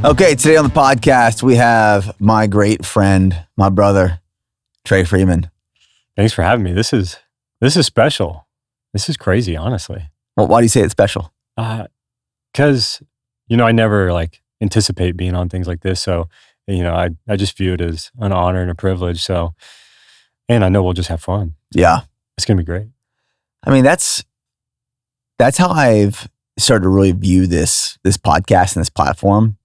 Okay, today on the podcast, we have my great friend, my brother, Trey Freeman. Thanks for having me. This is special. This is crazy, honestly. Well, why do you say it's special? Because, I never anticipate being on things like this. So, I just view it as an honor and a privilege. So, and I know we'll just have fun. Yeah. It's going to be great. I mean, that's how I've started to really view this podcast and this platform.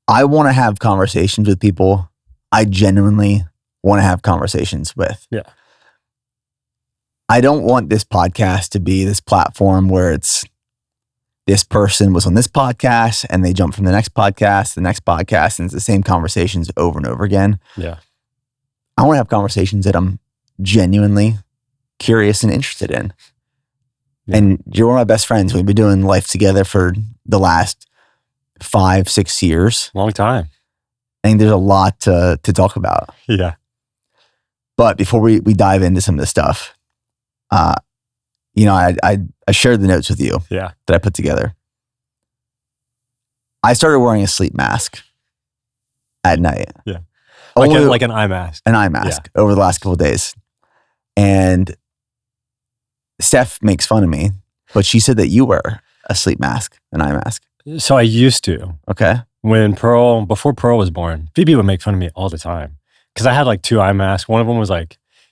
I want to have conversations with people I genuinely want to have conversations with. Yeah. I don't want this podcast to be this platform where it's this person was on this podcast and they jump from the next podcast to the next podcast and it's the same conversations over and over again. Yeah. I want to have conversations that I'm genuinely curious and interested in. Yeah. And you're one of my best friends. We've been doing life together for the last 5-6 years. Long time. I think there's a lot to talk about. Yeah. But before we dive into some of this stuff, I shared the notes with you that I put together. I started wearing a sleep mask at night. Yeah. Like an eye mask. An eye mask over the last couple of days. And Steph makes fun of me, but she said that you wear a sleep mask, an eye mask. So I used to. Okay. Before Pearl was born, Phoebe would make fun of me all the time. Because I had 2 eye masks. One of them was you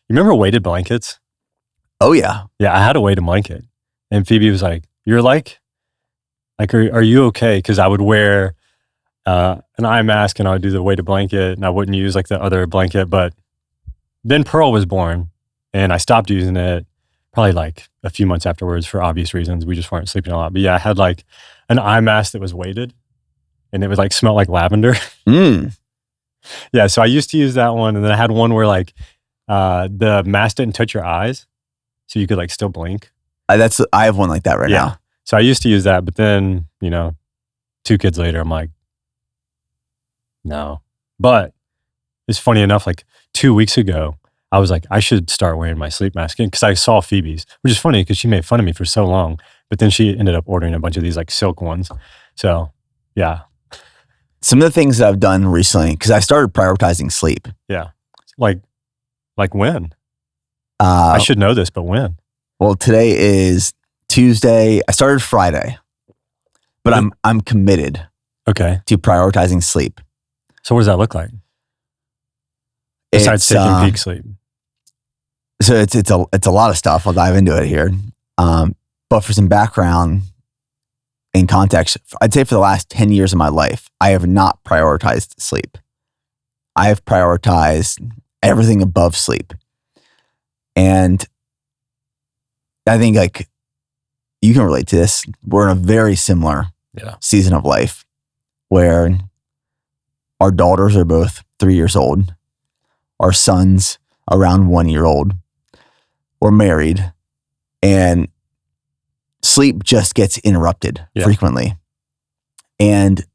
remember weighted blankets? Oh yeah. Yeah, I had a weighted blanket. And Phoebe was like, you're are you okay? Because I would wear an eye mask and I would do the weighted blanket and I wouldn't use the other blanket. But then Pearl was born and I stopped using it probably a few months afterwards for obvious reasons. We just weren't sleeping a lot. But yeah, I had an eye mask that was weighted and it would smell like lavender. Mm. Yeah, so I used to use that one. And then I had one where the mask didn't touch your eyes. So you could still blink. I have one like that right now. So I used to use that, but then, 2 kids later, I'm like, no. But it's funny enough, 2 weeks ago, I was like, I should start wearing my sleep mask because I saw Phoebe's, which is funny because she made fun of me for so long. But then she ended up ordering a bunch of these silk ones. So yeah. Some of the things that I've done recently, because I started prioritizing sleep. Yeah. Like when? I should know this, but when? Well, today is Tuesday. I started Friday, but I'm committed. Okay. To prioritizing sleep. So what does that look like? Besides taking peak sleep. So it's a lot of stuff. I'll dive into it here. But for some background and context, I'd say for the last 10 years of my life, I have not prioritized sleep. I have prioritized everything above sleep. And I think you can relate to this. We're in a very similar season of life where our daughters are both 3 years old. Our son's around 1 year old. We're married and sleep just gets interrupted frequently. And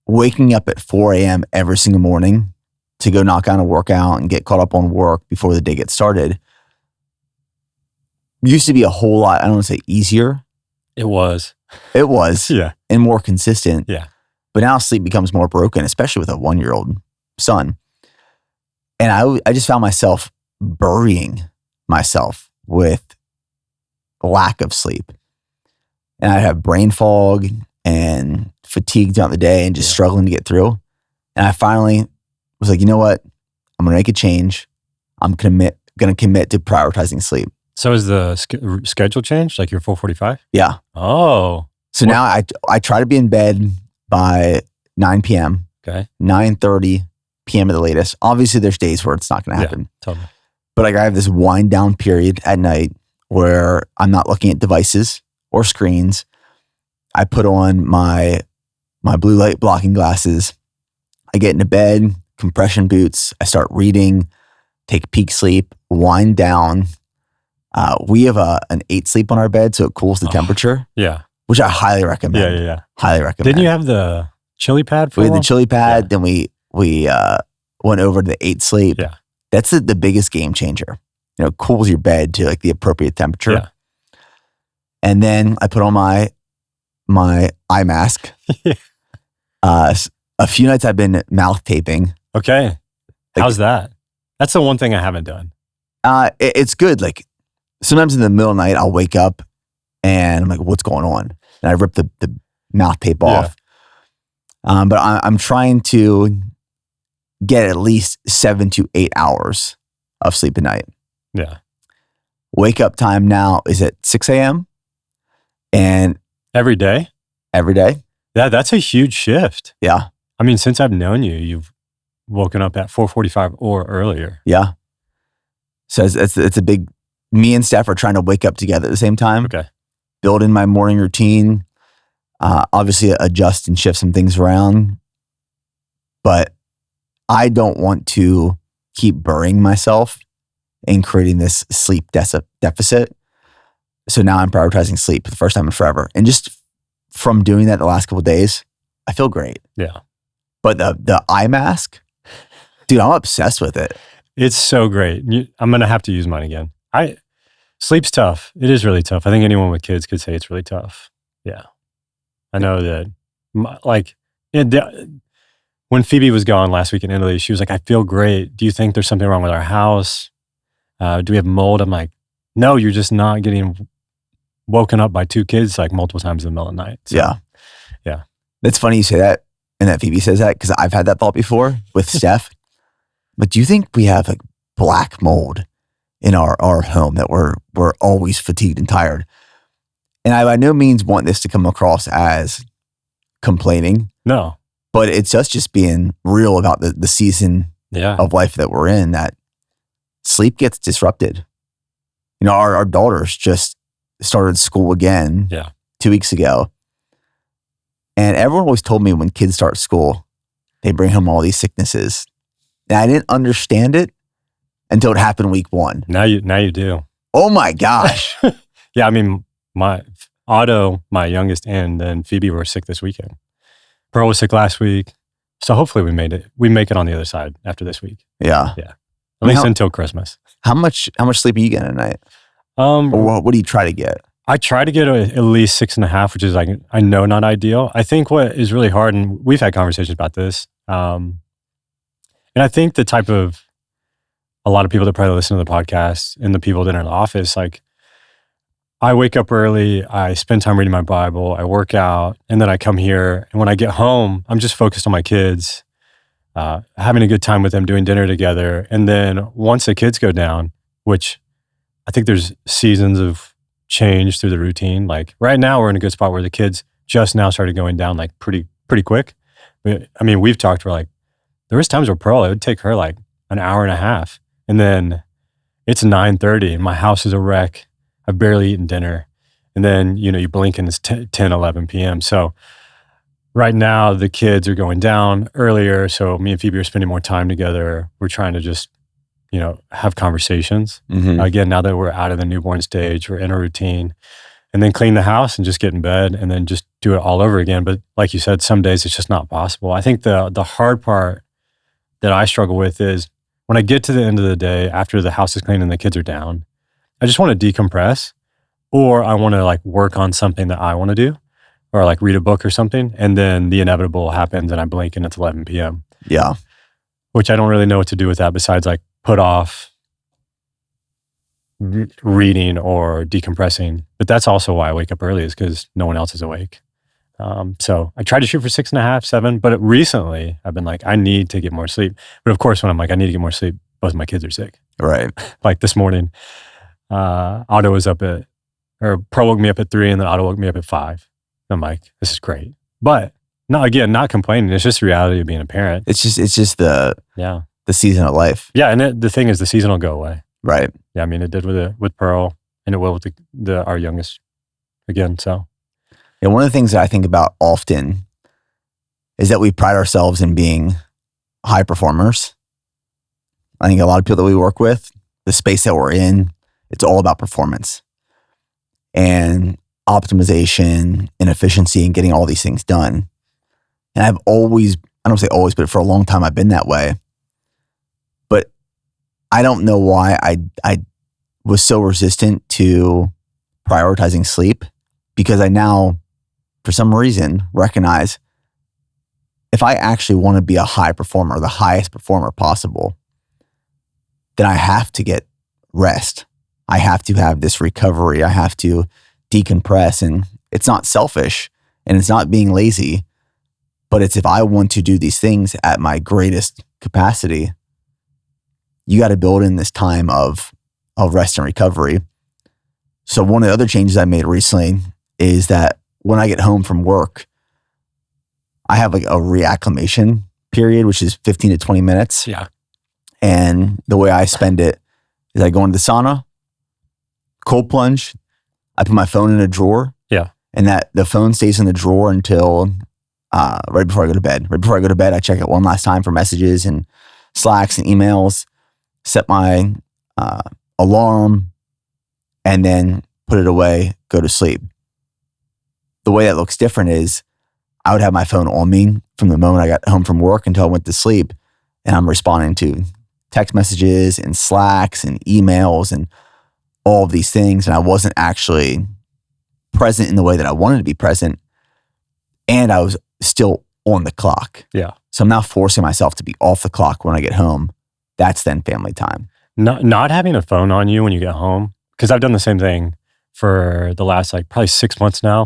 waking up at 4 a.m. every single morning to go knock out a workout and get caught up on work before the day gets started used to be a whole lot, I don't want to say easier. It was. Yeah. And more consistent. Yeah. But now sleep becomes more broken, especially with a 1-year-old son. And I just found myself burying myself with lack of sleep. And I have brain fog and fatigue throughout the day and just struggling to get through. And I finally was like, you know what? I'm going to make a change. I'm going to commit to prioritizing sleep. So is the schedule changed? Your full 45? Yeah. Oh. So now I try to be in bed by 9 p.m. Okay. 9:30 p.m. at the latest. Obviously, there's days where it's not going to happen. Yeah, totally. But I have this wind down period at night where I'm not looking at devices or screens. I put on my blue light blocking glasses. I get into bed, compression boots. I start reading, take peak sleep, wind down. We have an 8 sleep on our bed, so it cools the temperature. Yeah. Which I highly recommend. Yeah. Highly recommend. Didn't you have the chili pad for We had the chili pad, then we went over to the 8 sleep. Yeah. That's the biggest game changer. It cools your bed to the appropriate temperature. Yeah. And then I put on my eye mask. A few nights I've been mouth taping. Okay. How's that? That's the one thing I haven't done. It's good. Like sometimes in the middle of the night, I'll wake up and I'm like, what's going on? And I rip the mouth tape off. But I'm trying to get at least 7 to 8 hours of sleep a night. Yeah. Wake up time now is at 6 a.m. and Every day? every day. Yeah, that's a huge shift. Yeah. I mean, since I've known you, you've woken up at 4:45 or earlier. Yeah. So it's a big, me and Steph are trying to wake up together at the same time. Okay. Build in my morning routine. Obviously adjust and shift some things around. But I don't want to keep burying myself in creating this sleep deficit. So now I'm prioritizing sleep for the first time in forever. And just from doing that the last couple of days, I feel great. Yeah. But the eye mask, dude, I'm obsessed with it. It's so great. I'm going to have to use mine again. Sleep's tough. It is really tough. I think anyone with kids could say it's really tough. Yeah. I know that, when Phoebe was gone last week in Italy, she was like, I feel great. Do you think there's something wrong with our house? Do we have mold? I'm like, no, you're just not getting woken up by 2 kids like multiple times in the middle of the night. So, Yeah. Yeah. It's funny you say that and that Phoebe says that because I've had that thought before with Steph. But do you think we have like black mold in our home that we're always fatigued and tired? And I by no means want this to come across as complaining. No. But it's us just being real about the season of life that we're in, that sleep gets disrupted. You know, our daughters just started school again 2 weeks ago. And everyone always told me when kids start school, they bring home all these sicknesses. And I didn't understand it until it happened week 1. Now you do. Oh my gosh. Yeah, I mean, my youngest, and then Phoebe were sick this weekend. Pearl was sick last week. So hopefully we make it on the other side after this week. Yeah. Yeah. At least until Christmas. How much sleep are you getting at night? Or what do you try to get? I try to get at least 6.5, which is like, I know not ideal. I think what is really hard, and we've had conversations about this, and I think the type of, a lot of people that probably listen to the podcast and the people that are in the office, like I wake up early, I spend time reading my Bible, I work out, and then I come here. And when I get home, I'm just focused on my kids, having a good time with them, doing dinner together. And then once the kids go down, which I think there's seasons of change through the routine. Like right now we're in a good spot where the kids just now started going down like pretty quick. But, I mean, we've talked, we're like, there was times where Pearl, it would take her like an hour and a half. And then it's 9:30 and my house is a wreck. I've barely eaten dinner. And then, you blink and it's 10, 11 p.m. So right now the kids are going down earlier. So me and Phoebe are spending more time together. We're trying to just, have conversations. Mm-hmm. Again, now that we're out of the newborn stage, we're in a routine, and then clean the house and just get in bed and then just do it all over again. But like you said, some days it's just not possible. I think the hard part that I struggle with is when I get to the end of the day, after the house is clean and the kids are down, I just want to decompress, or I want to like work on something that I want to do, or like read a book or something. And then the inevitable happens and I blink and it's 11 p.m. Yeah. Which I don't really know what to do with that besides like put off reading or decompressing. But that's also why I wake up early, is because no one else is awake. So I try to shoot for 6.5, 7, but recently I've been like, I need to get more sleep. But of course, when I'm like, I need to get more sleep, both of my kids are sick. Right. Like this morning, Otto was Pearl woke me up at 3 and then Otto woke me up at 5. I'm like, this is great. But not complaining. It's just the reality of being a parent. It's just the season of life. Yeah. And the thing is, the season will go away. Right. Yeah. I mean, it did with Pearl, and it will with our youngest again. So. And one of the things that I think about often is that we pride ourselves in being high performers. I think a lot of people that we work with, the space that we're in, it's all about performance and optimization and efficiency and getting all these things done. And I've always, I don't say always, but for a long time I've been that way. But I don't know why I was so resistant to prioritizing sleep, because I now, for some reason, recognize if I actually want to be a high performer, the highest performer possible, then I have to get rest. I have to have this recovery. I have to decompress. And it's not selfish and it's not being lazy, but it's if I want to do these things at my greatest capacity, you got to build in this time of rest and recovery. So one of the other changes I made recently is that when I get home from work, I have like a reacclimation period, which is 15 to 20 minutes. Yeah. And the way I spend it is I go into the sauna, cold plunge, I put my phone in a drawer. Yeah. And that the phone stays in the drawer until right before I go to bed. Right before I go to bed, I check it one last time for messages and Slacks and emails, set my alarm, and then put it away, go to sleep. The way that looks different is I would have my phone on me from the moment I got home from work until I went to sleep, and I'm responding to text messages and Slacks and emails and all of these things, and I wasn't actually present in the way that I wanted to be present, and I was still on the clock. Yeah. So I'm now forcing myself to be off the clock when I get home. That's then family time. Not having a phone on you when you get home, because I've done the same thing for the last like probably 6 months now.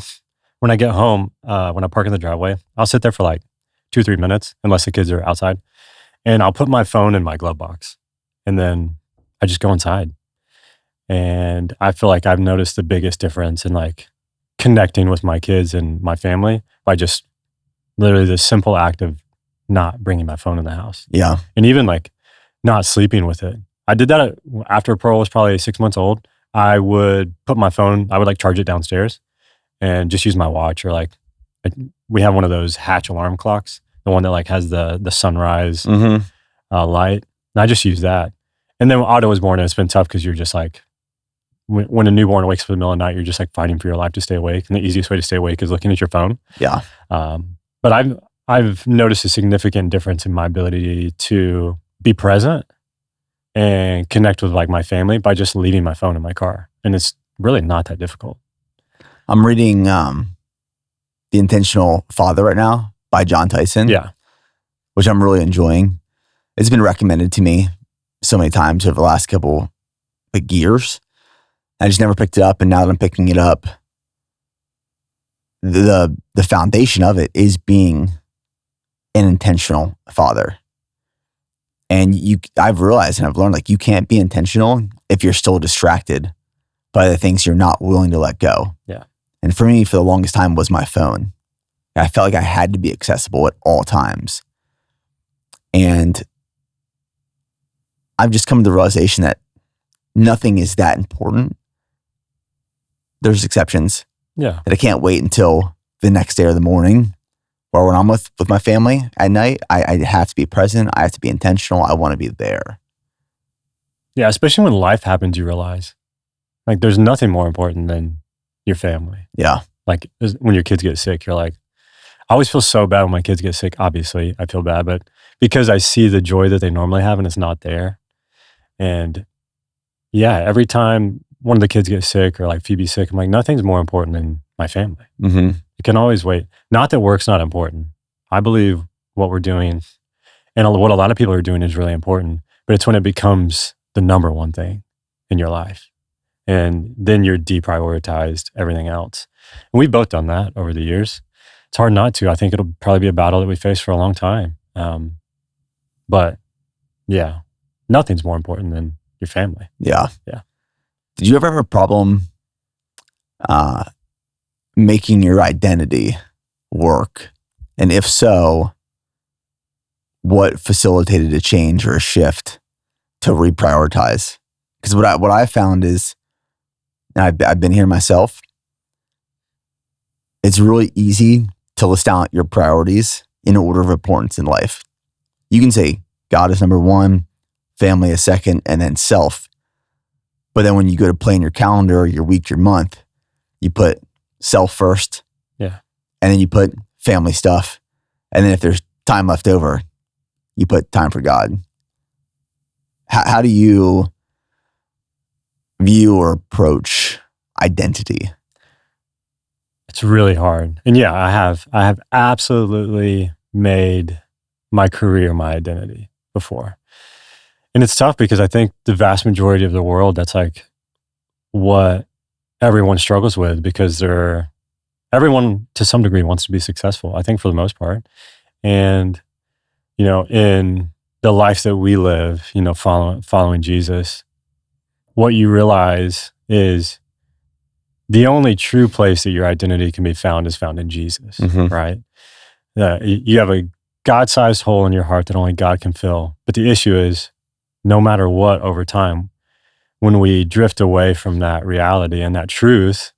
When I get home, when I park in the driveway, I'll sit there for like 2 or 3 minutes, unless the kids are outside, and I'll put my phone in my glove box, and then I just go inside. And I feel like I've noticed the biggest difference in like connecting with my kids and my family by just literally the simple act of not bringing my phone in the house. Yeah. And even like not sleeping with it. I did that after Pearl was probably 6 months old. I would put my phone, I would like charge it downstairs and just use my watch, or like we have one of those Hatch alarm clocks, the one that like has the sunrise light. And I just use that. And then when Otto was born, it's been tough because you're just like, when a newborn wakes up in the middle of the night, you're just like fighting for your life to stay awake. And the easiest way to stay awake is looking at your phone. Yeah. But I've noticed a significant difference in my ability to be present and connect with like my family by just leaving my phone in my car. And it's really not that difficult. I'm reading The Intentional Father right now by John Tyson. Yeah. Which I'm really enjoying. It's been recommended to me so many times over the last couple like years. I just never picked it up, and now that I'm picking it up, the foundation of it is being an intentional father. And I've realized and I've learned like you can't be intentional if you're still distracted by the things you're not willing to let go. Yeah. And for me, for the longest time was my phone. I felt like I had to be accessible at all times. And I've just come to the realization that nothing is that important. There's exceptions. Yeah. That I can't wait until the next day or the morning, or when I'm with my family at night. I have to be present. I have to be intentional. I want to be there. Yeah, especially when life happens, you realize like there's nothing more important than your family. Yeah. Like when your kids get sick, you're like, I always feel so bad when my kids get sick. Obviously, I feel bad, but because I see the joy that they normally have and it's not there. And yeah, every time one of the kids gets sick or like Phoebe's sick, I'm like, nothing's more important than my family. Mm-hmm. It can always wait. Not that work's not important. I believe what we're doing and what a lot of people are doing is really important, but it's when it becomes the number one thing in your life. And then you're deprioritized everything else. And we've both done that over the years. It's hard not to. I think it'll probably be a battle that we face for a long time. But yeah, nothing's more important than your family. Yeah. Yeah. Did you ever have a problem making your identity work? And if so, what facilitated a change or a shift to reprioritize? Because what I found is, and I've been here myself, it's really easy to list out your priorities in order of importance in life. You can say God is number one, family is second, and then self. But then when you go to plan your calendar, your week, your month, you put self first. Yeah. And then you put family stuff. And then if there's time left over, you put time for God. How do you view or approach identity? It's really hard. And yeah, I have absolutely made my career my identity before. And it's tough because I think the vast majority of the world, that's like what everyone struggles with, because everyone to some degree wants to be successful, I think, for the most part. And, in the life that we live, following Jesus, what you realize is the only true place that your identity can be found is found in Jesus, Mm-hmm. right? You have a God-sized hole in your heart that only God can fill. But the issue is, no matter what, over time, when we drift away from that reality and that truth,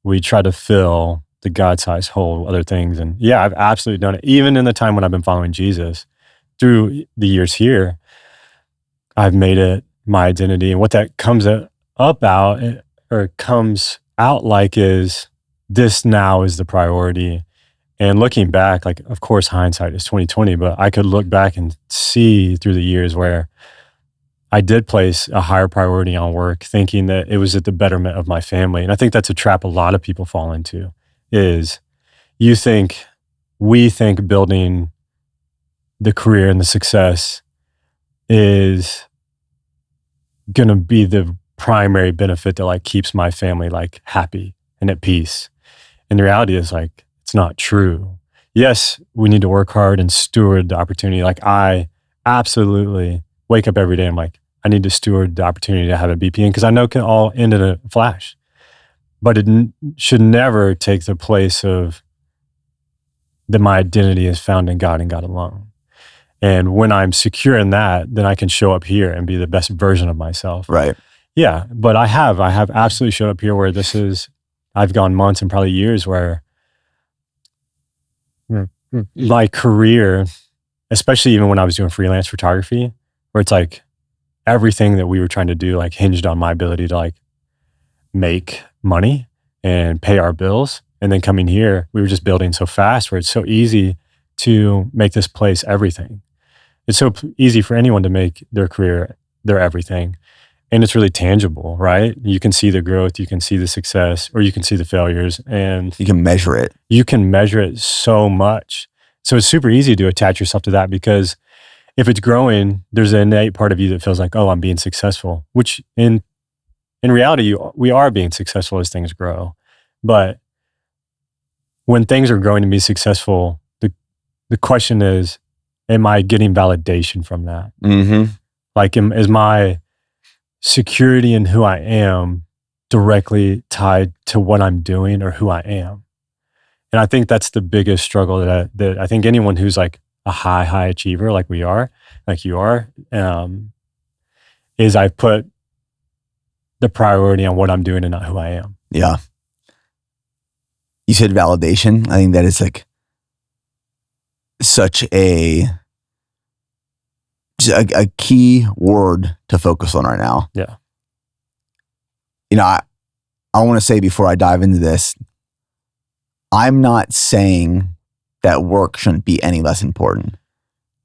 we try to fill the God-sized hole with other things. And yeah, I've absolutely done it. Even in the time when I've been following Jesus, through the years here, I've made it my identity. And what that comes out like is, this now is the priority. And looking back, like, of course, hindsight is 2020, but I could look back and see through the years where I did place a higher priority on work, thinking that it was at the betterment of my family. And I think that's a trap a lot of people fall into, is we think building the career and the success is going to be the primary benefit that like keeps my family like happy and at peace. And the reality is, like, it's not true. Yes, we need to work hard and steward the opportunity. Like, I absolutely wake up every day, I'm like, I need to steward the opportunity to have a BPN, because I know it can all end in a flash. But it should never take the place of that my identity is found in God and God alone. And when I'm secure in that, then I can show up here and be the best version of myself. Right. Yeah, but I have absolutely showed up here where I've gone months and probably years where my career, especially even when I was doing freelance photography, where it's like everything that we were trying to do like hinged on my ability to like make money and pay our bills. And then coming here, we were just building so fast, where it's so easy to make this place everything. It's so easy for anyone to make their career their everything. And it's really tangible, right? You can see the growth, you can see the success, or you can see the failures, and You can measure it. you can measure it so much. So it's super easy to attach yourself to that, because if it's growing, there's an innate part of you that feels like, oh, I'm being successful, which in reality, we are being successful as things grow. But when things are growing to be successful, the question is, am I getting validation from that? Mm-hmm. Like, is my security in who I am directly tied to what I'm doing or who I am? And I think that's the biggest struggle that I think anyone who's like a high achiever, like we are, like you are, is I put the priority on what I'm doing and not who I am. Yeah. You said validation. I think that is like such a key word to focus on right now. Yeah. I want to say before I dive into this, I'm not saying that work shouldn't be any less important.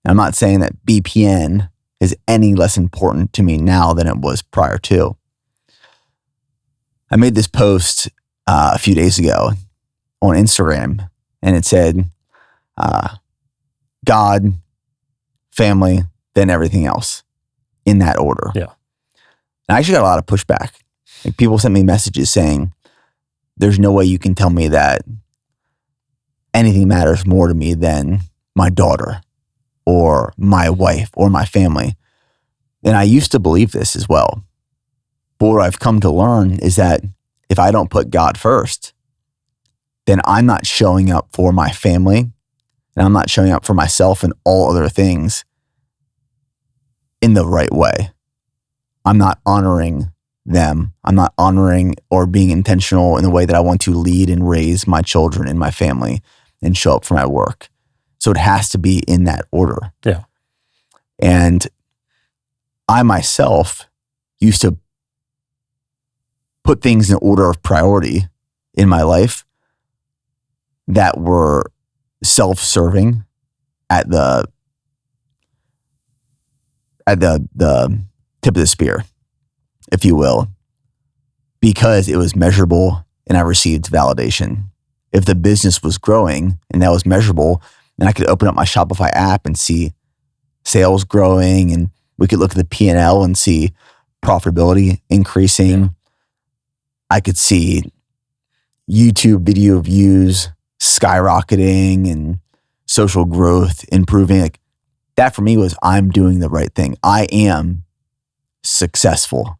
I'm not saying that BPN is any less important to me now than it was prior to. I made this post a few days ago on Instagram, and it said, God, family, then everything else, in that order. Yeah. And I actually got a lot of pushback. Like, people sent me messages saying, there's no way you can tell me that anything matters more to me than my daughter or my wife or my family. And I used to believe this as well. But what I've come to learn is that if I don't put God first, then I'm not showing up for my family, and I'm not showing up for myself and all other things in the right way. I'm not honoring them. I'm not honoring or being intentional in the way that I want to lead and raise my children and my family and show up for my work. So it has to be in that order. Yeah. And I myself used to put things in order of priority in my life that were self-serving at the tip of the spear, if you will, because it was measurable and I received validation. If the business was growing and that was measurable, And I could open up my Shopify app and see sales growing, and we could look at the P&L and see profitability increasing. Yeah. I could see YouTube video views skyrocketing and social growth improving. Like, that for me was, I'm doing the right thing. I am successful,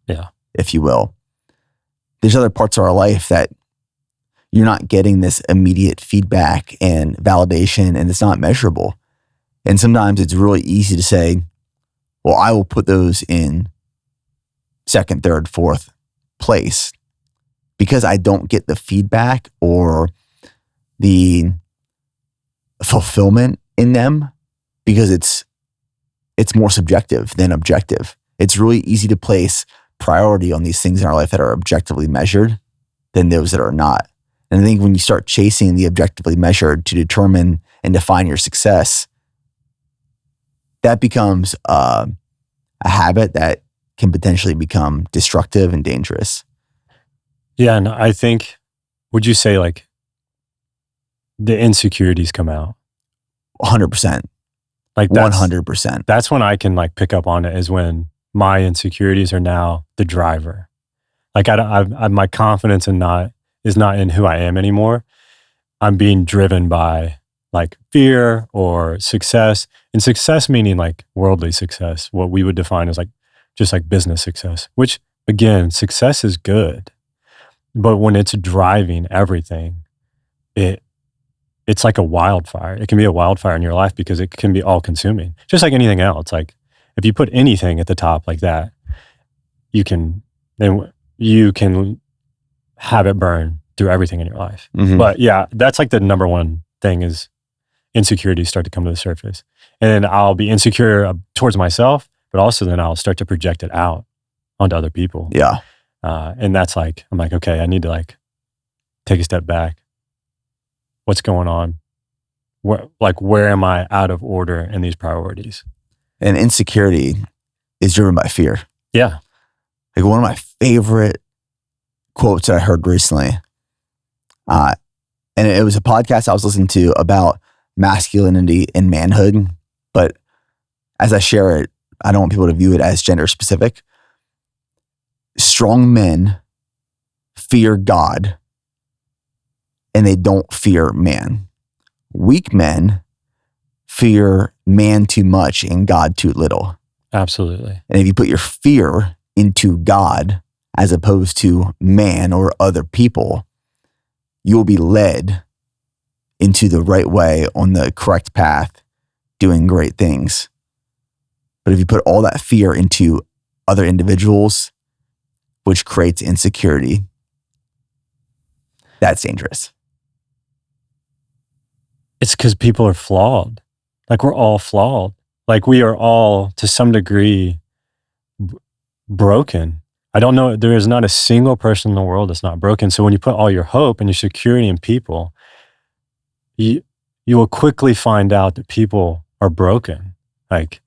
if you will. There's other parts of our life that you're not getting this immediate feedback and validation, and it's not measurable. And sometimes it's really easy to say, well, I will put those in second, third, fourth place because I don't get the feedback or the fulfillment in them, because it's more subjective than objective. It's really easy to place priority on these things in our life that are objectively measured than those that are not. And I think when you start chasing the objectively measured to determine and define your success, that becomes a habit that can potentially become destructive and dangerous. Yeah. And I think, would you say like the insecurities come out? 100%. Like that's 100%. That's when I can like pick up on it, is when my insecurities are now the driver. Like my confidence is not in who I am anymore. I'm being driven by like fear or success, and success meaning like worldly success, what we would define as like just like business success, which again, success is good. But when it's driving everything, it's like a wildfire. It can be a wildfire in your life because it can be all consuming. Just like anything else. Like if you put anything at the top like that, you can have it burn through everything in your life. Mm-hmm. But yeah, that's like the number one thing, is insecurities start to come to the surface. And then I'll be insecure towards myself, but also then I'll start to project it out onto other people. Yeah. And that's like, I'm like, okay, I need to like take a step back. What's going on? Where am I out of order in these priorities? And insecurity is driven by fear. Yeah. Like, one of my favorite quotes that I heard recently, and it was a podcast I was listening to about masculinity and manhood. But as I share it, I don't want people to view it as gender specific. Strong men fear God, and they don't fear man. Weak men fear man too much and God too little. Absolutely. And if you put your fear into God as opposed to man or other people, you'll be led into the right way, on the correct path, doing great things. But if you put all that fear into other individuals, which creates insecurity, that's dangerous. It's because people are flawed. Like, we're all flawed. Like, we are all, to some degree, broken. I don't know, there is not a single person in the world that's not broken. So when you put all your hope and your security in people, you will quickly find out that people are broken. Like,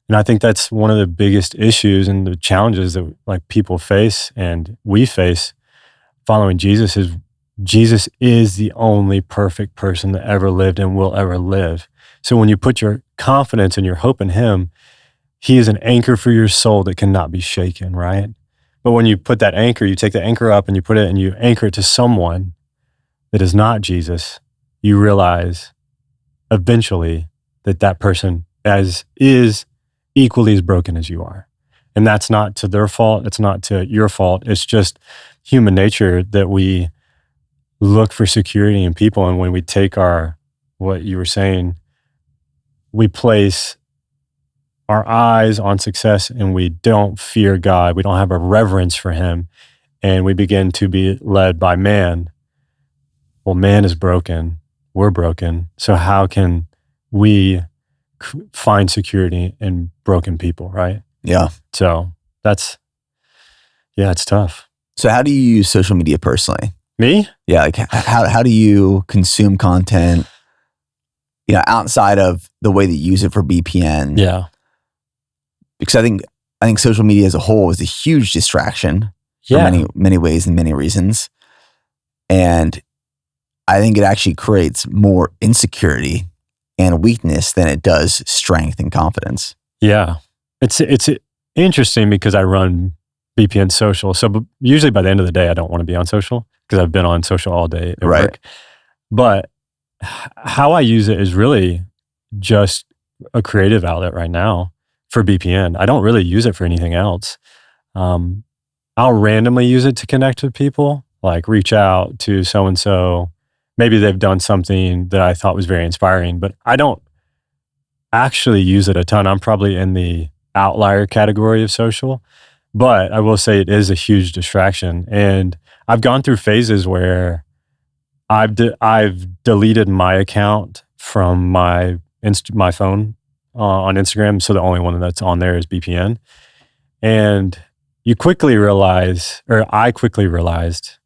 and I think that's one of the biggest issues and the challenges that like people face and we face following Jesus is, Jesus is the only perfect person that ever lived and will ever live. So when you put your confidence and your hope in him, he is an anchor for your soul that cannot be shaken, right? But when you put that anchor, you take the anchor up and you put it and you anchor it to someone that is not Jesus, you realize eventually that person is equally as broken as you are. And that's not to their fault. It's not to your fault. It's just human nature that we look for security in people. And when we take what you were saying, we place our eyes on success and we don't fear God. We don't have a reverence for him. And we begin to be led by man. Well, man is broken. We're broken. So how can we find security in broken people, right? Yeah. So it's tough. So how do you use social media personally? Me? Yeah. Like, how do you consume content, outside of the way that you use it for BPN? Yeah. Because I think social media as a whole is a huge distraction for many ways and many reasons. And I think it actually creates more insecurity and weakness than it does strength and confidence. Yeah. It's interesting because I run BPN social. So usually by the end of the day, I don't want to be on social because I've been on social all day at work. But how I use it is really just a creative outlet right now for BPN. I don't really use it for anything else. I'll randomly use it to connect with people, like reach out to so-and-so. Maybe they've done something that I thought was very inspiring, but I don't actually use it a ton. I'm probably in the outlier category of social, but I will say it is a huge distraction. And I've gone through phases where I've deleted my account from my phone on Instagram, so the only one that's on there is BPN. And you quickly realize, or I quickly realized,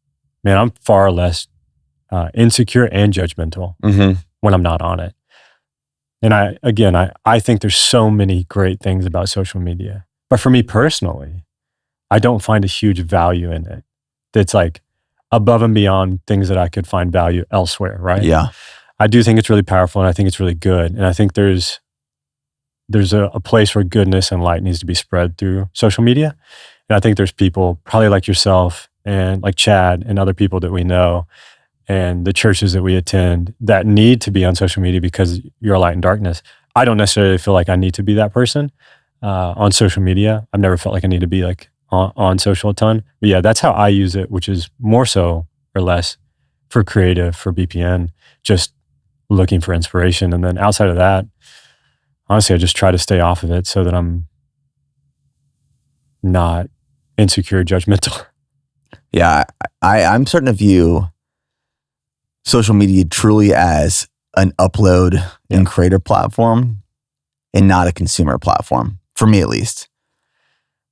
man, I'm far less insecure and judgmental when I'm not on it. And I think there's so many great things about social media. But for me personally, I don't find a huge value in it. That's like above and beyond things that I could find value elsewhere, right? Yeah. I do think it's really powerful and I think it's really good. And I think there's a place where goodness and light needs to be spread through social media. And I think there's people probably like yourself and like Chad and other people that we know and the churches that we attend that need to be on social media because you're a light in darkness. I don't necessarily feel like I need to be that person on social media. I've never felt like I need to be like on social a ton. But yeah, that's how I use it, which is more so or less for creative, for BPN, just looking for inspiration. And then outside of that, honestly, I just try to stay off of it so that I'm not insecure, judgmental. Yeah, I'm starting to view social media truly as an upload and creator platform and not a consumer platform, for me at least.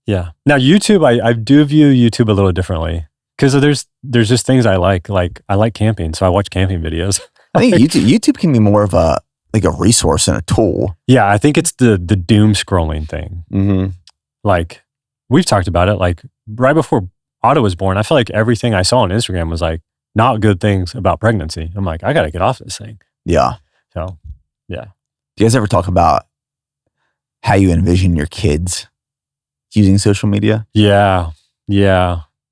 Yeah. Now YouTube, I do view YouTube a little differently because there's just things I like. Like I like camping, so I watch camping videos. I think YouTube can be more of a resource and a tool. Yeah, I think it's the doom scrolling thing. Like we've talked about it. Like right before Otto was born, I feel like everything I saw on Instagram was like not good things about pregnancy. I'm like, I got to get off this thing. Yeah. So, yeah. Do you guys ever talk about how you envision your kids using social media? Yeah,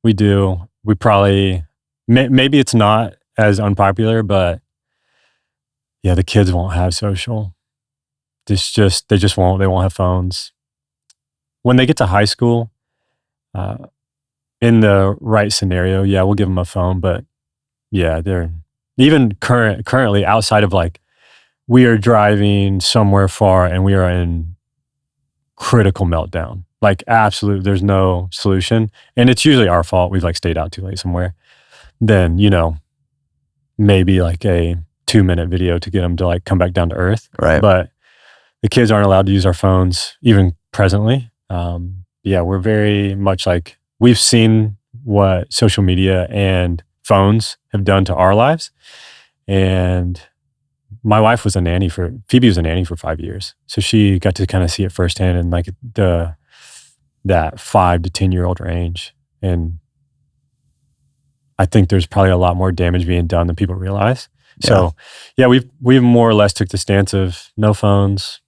we do. We probably, maybe it's not as unpopular, but yeah, the kids won't have social. They just won't. They won't have phones. When they get to high school, in the right scenario, yeah, we'll give them a phone. But yeah, they're even currently outside of like, we are driving somewhere far and we are in critical meltdown. Like absolute, there's no solution. And it's usually our fault. We've like stayed out too late somewhere. Then, maybe like a 2-minute video to get them to like come back down to earth. Right. But the kids aren't allowed to use our phones even presently. Yeah, we're very much like, we've seen what social media and phones have done to our lives. And my wife was Phoebe was a nanny for 5 years. So she got to kind of see it firsthand in like that 5 to 10-year-old range. And I think there's probably a lot more damage being done than people realize. Yeah. So yeah, we've more or less took the stance of no phones.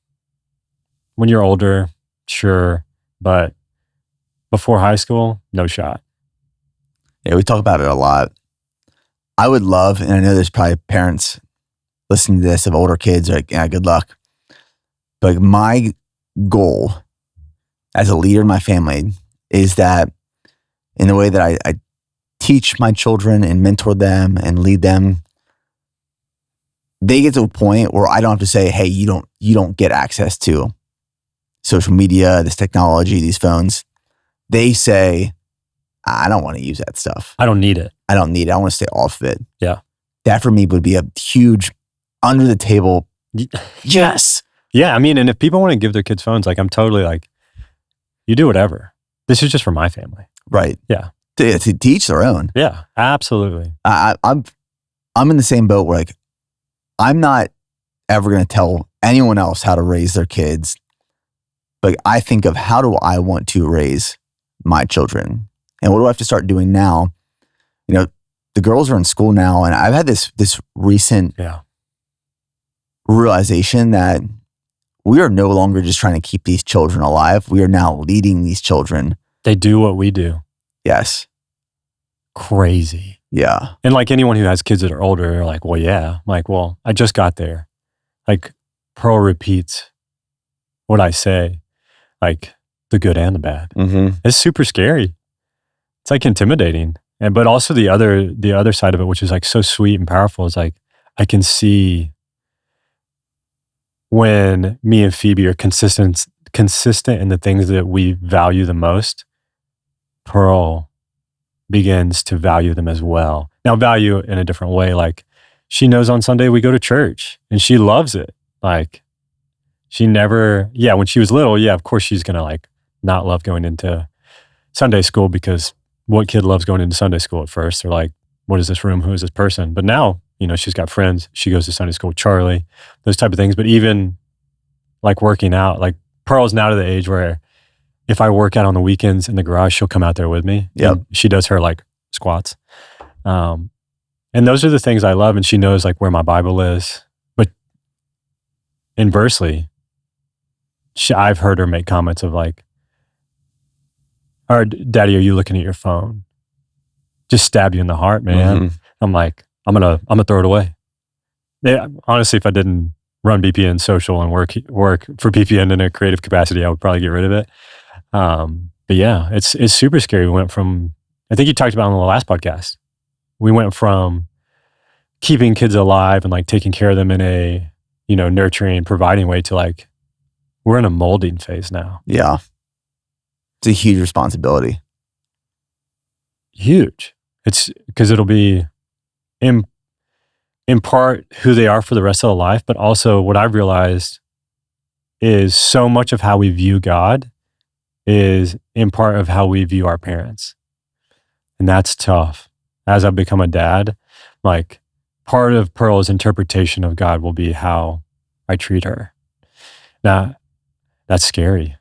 When you're older, sure. But before high school, no shot. Yeah, we talk about it a lot. I would love, and I know there's probably parents listening to this of older kids, like, yeah, good luck. But my goal as a leader in my family is that in the way that I teach my children and mentor them and lead them, they get to a point where I don't have to say, hey, you don't get access to social media, this technology, these phones. They say, I don't want to use that stuff. I don't need it. I don't need it. I want to stay off of it. Yeah. That for me would be a huge under the table. Yes. Yeah. I mean, and if people want to give their kids phones, like I'm totally like, you do whatever. This is just for my family. Right. Yeah. To teach their own. Yeah, absolutely. I'm in the same boat where like, I'm not ever going to tell anyone else how to raise their kids. But I think of how do I want to raise my children? And what do I have to start doing now? The girls are in school now, and I've had this recent realization that we are no longer just trying to keep these children alive. We are now leading these children. They do what we do. Yes. Crazy. Yeah. And like anyone who has kids that are older, they're like, well, yeah. I'm like, well, I just got there. Like Pearl repeats what I say, like the good and the bad. Mm-hmm. It's super scary. It's like intimidating. But also the other side of it, which is like so sweet and powerful, is like I can see when me and Phoebe are consistent in the things that we value the most, Pearl begins to value them as well. Now, value in a different way. Like she knows on Sunday we go to church and she loves it. Like she never, when she was little, of course she's going to like not love going into Sunday school, because what kid loves going into Sunday school at first? They're like, what is this room? Who is this person? But now, she's got friends. She goes to Sunday school with Charlie, those type of things. But even like working out, like Pearl's now to the age where if I work out on the weekends in the garage, she'll come out there with me. Yep. She does her like squats. And those are the things I love. And she knows like where my Bible is. But inversely, I've heard her make comments of like, all right, Daddy, are you looking at your phone? Just stab you in the heart, man. Mm-hmm. I'm like, I'm gonna throw it away. Yeah, honestly, if I didn't run BPN social and work for BPN in a creative capacity, I would probably get rid of it. But yeah, it's super scary. We went from, I think you talked about on the last podcast, we went from keeping kids alive and like taking care of them in a, nurturing, providing way to like, we're in a molding phase now. Yeah. It's a huge responsibility. Huge. It's because it'll be in part who they are for the rest of their life, but also what I've realized is so much of how we view God is in part of how we view our parents. And that's tough. As I've become a dad, like part of Pearl's interpretation of God will be how I treat her. Now, that's scary.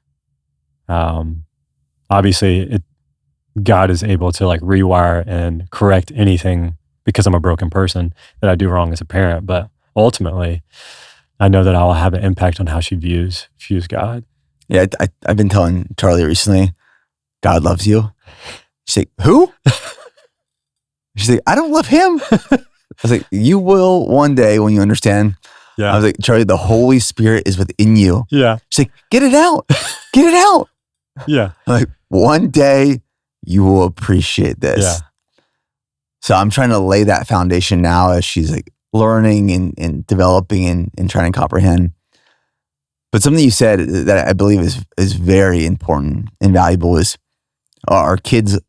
Obviously, God is able to like rewire and correct anything because I'm a broken person that I do wrong as a parent. But ultimately, I know that I'll have an impact on how she views God. Yeah, I've been telling Charlie recently, God loves you. She's like, who? She's like, I don't love him. I was like, you will one day when you understand. Yeah. I was like, Charlie, the Holy Spirit is within you. Yeah. She's like, get it out. Get it out. Yeah. I'm like, one day you will appreciate this. Yeah. So I'm trying to lay that foundation now as she's like learning and developing and trying to comprehend. But something you said that I believe is very important and valuable is our kids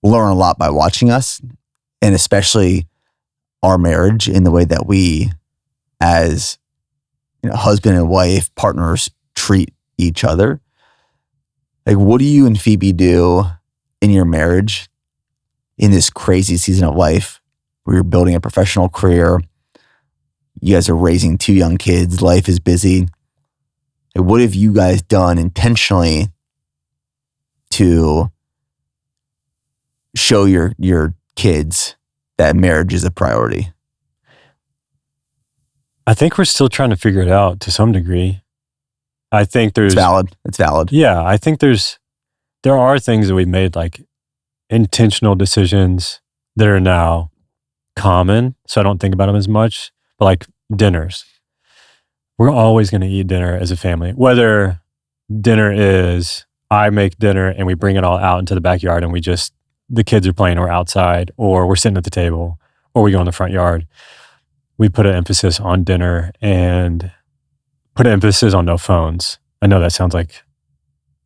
learn a lot by watching us, and especially our marriage in the way that we as husband and wife, partners, treat each other. Like, what do you and Phoebe do in your marriage in this crazy season of life where you're building a professional career? You guys are raising 2 young kids. Life is busy. Like, what have you guys done intentionally to show your kids that marriage is a priority? I think we're still trying to figure it out to some degree. I think there's... It's valid. Yeah, I think there are things that we've made like intentional decisions that are now common, so I don't think about them as much, but like dinners. We're always going to eat dinner as a family, whether dinner is I make dinner and we bring it all out into the backyard and the kids are playing or outside, or we're sitting at the table, or we go in the front yard. We put an emphasis on dinner and put an emphasis on no phones. I know that sounds like,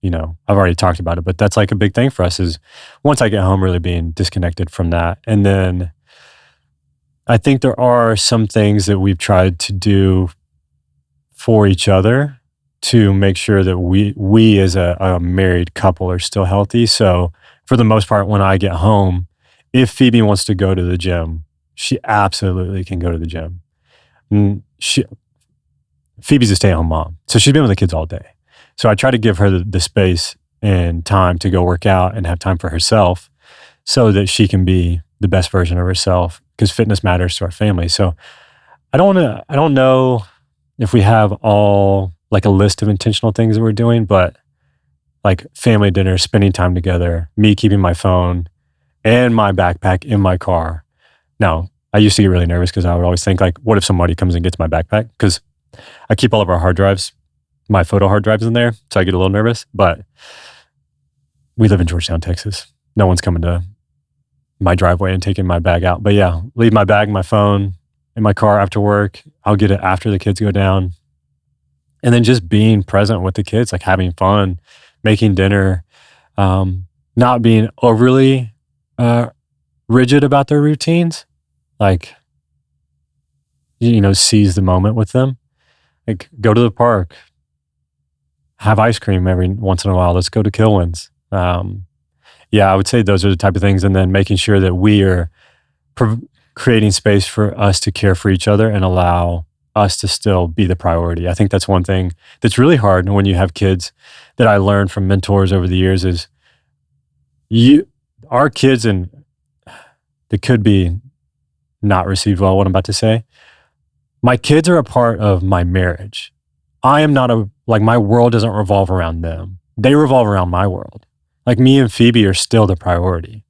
I've already talked about it, but that's like a big thing for us is once I get home, really being disconnected from that. And then I think there are some things that we've tried to do for each other to make sure that we as a married couple are still healthy. So for the most part, when I get home, if Phoebe wants to go to the gym, she absolutely can go to the gym. And Phoebe's a stay-at-home mom, so she's been with the kids all day. So I try to give her the space and time to go work out and have time for herself so that she can be the best version of herself, because fitness matters to our family. So I don't know if we have all like a list of intentional things that we're doing, but like family dinner, spending time together, me keeping my phone and my backpack in my car. Now, I used to get really nervous because I would always think like, what if somebody comes and gets my backpack? Because I keep all of our hard drives, my photo hard drives in there. So I get a little nervous, but we live in Georgetown, Texas. No one's coming to my driveway and taking my bag out. But yeah, leave my bag, my phone in my car after work. I'll get it after the kids go down. And then just being present with the kids, like having fun, making dinner, not being overly rigid about their routines. Like, seize the moment with them. Like, go to the park, have ice cream every once in a while. Let's go to Kilwins. Yeah, I would say those are the type of things. And then making sure that we are creating space for us to care for each other and allow us to still be the priority. I think that's one thing that's really hard when you have kids that I learned from mentors over the years is our kids, and they could be not received well, what I'm about to say. My kids are a part of my marriage. I am not my world doesn't revolve around them. They revolve around my world. Like me and Phoebe are still the priority.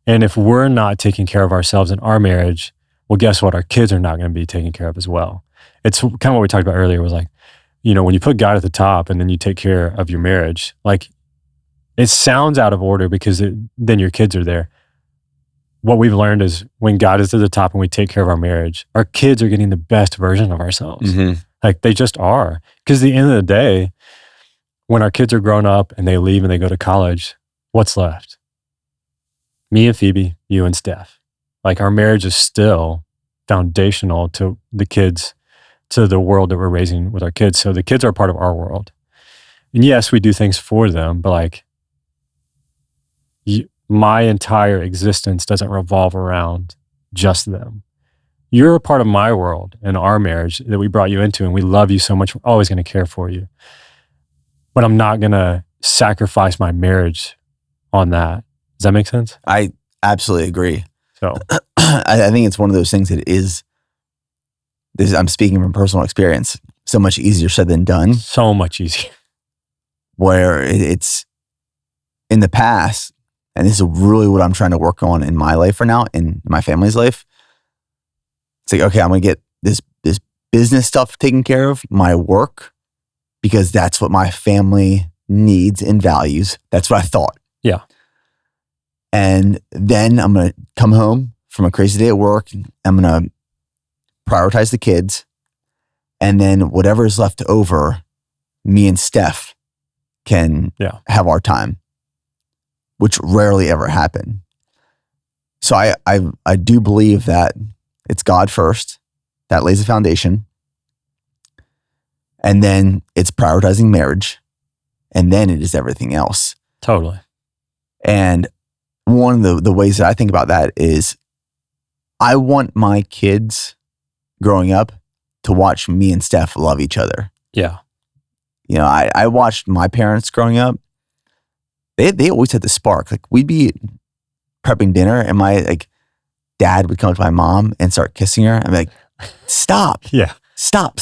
And if we're not taking care of ourselves in our marriage, well, guess what? Our kids are not going to be taken care of as well. It's kind of what we talked about earlier was like, when you put God at the top and then you take care of your marriage, like it sounds out of order because then your kids are there. What we've learned is when God is at the top and we take care of our marriage, our kids are getting the best version of ourselves. Mm-hmm. Like they just are. Because at the end of the day, when our kids are grown up and they leave and they go to college, what's left? Me and Phoebe, you and Steph. Like our marriage is still foundational to the kids, to the world that we're raising with our kids. So the kids are part of our world. And yes, we do things for them, but like my entire existence doesn't revolve around just them. You're a part of my world and our marriage that we brought you into, and we love you so much. We're always going to care for you. But I'm not going to sacrifice my marriage on that. Does that make sense? I absolutely agree. So I think it's one of those things that I'm speaking from personal experience, so much easier said than done. So much easier. Where it's in the past, and this is really what I'm trying to work on in my life right now, in my family's life. It's like, okay, I'm going to get this business stuff taken care of, my work, because that's what my family needs and values. That's what I thought. Yeah. And then I'm going to come home from a crazy day at work. I'm going to prioritize the kids. And then whatever is left over, me and Steph can have our time, which rarely ever happen. So I do believe that it's God first. That lays the foundation. And then it's prioritizing marriage. And then it is everything else. Totally. And one of the ways that I think about that is I want my kids growing up to watch me and Steph love each other. Yeah. I watched my parents growing up. They always had the spark. Like we'd be prepping dinner and my dad would come to my mom and start kissing her. I'm like, stop. Yeah. Stop.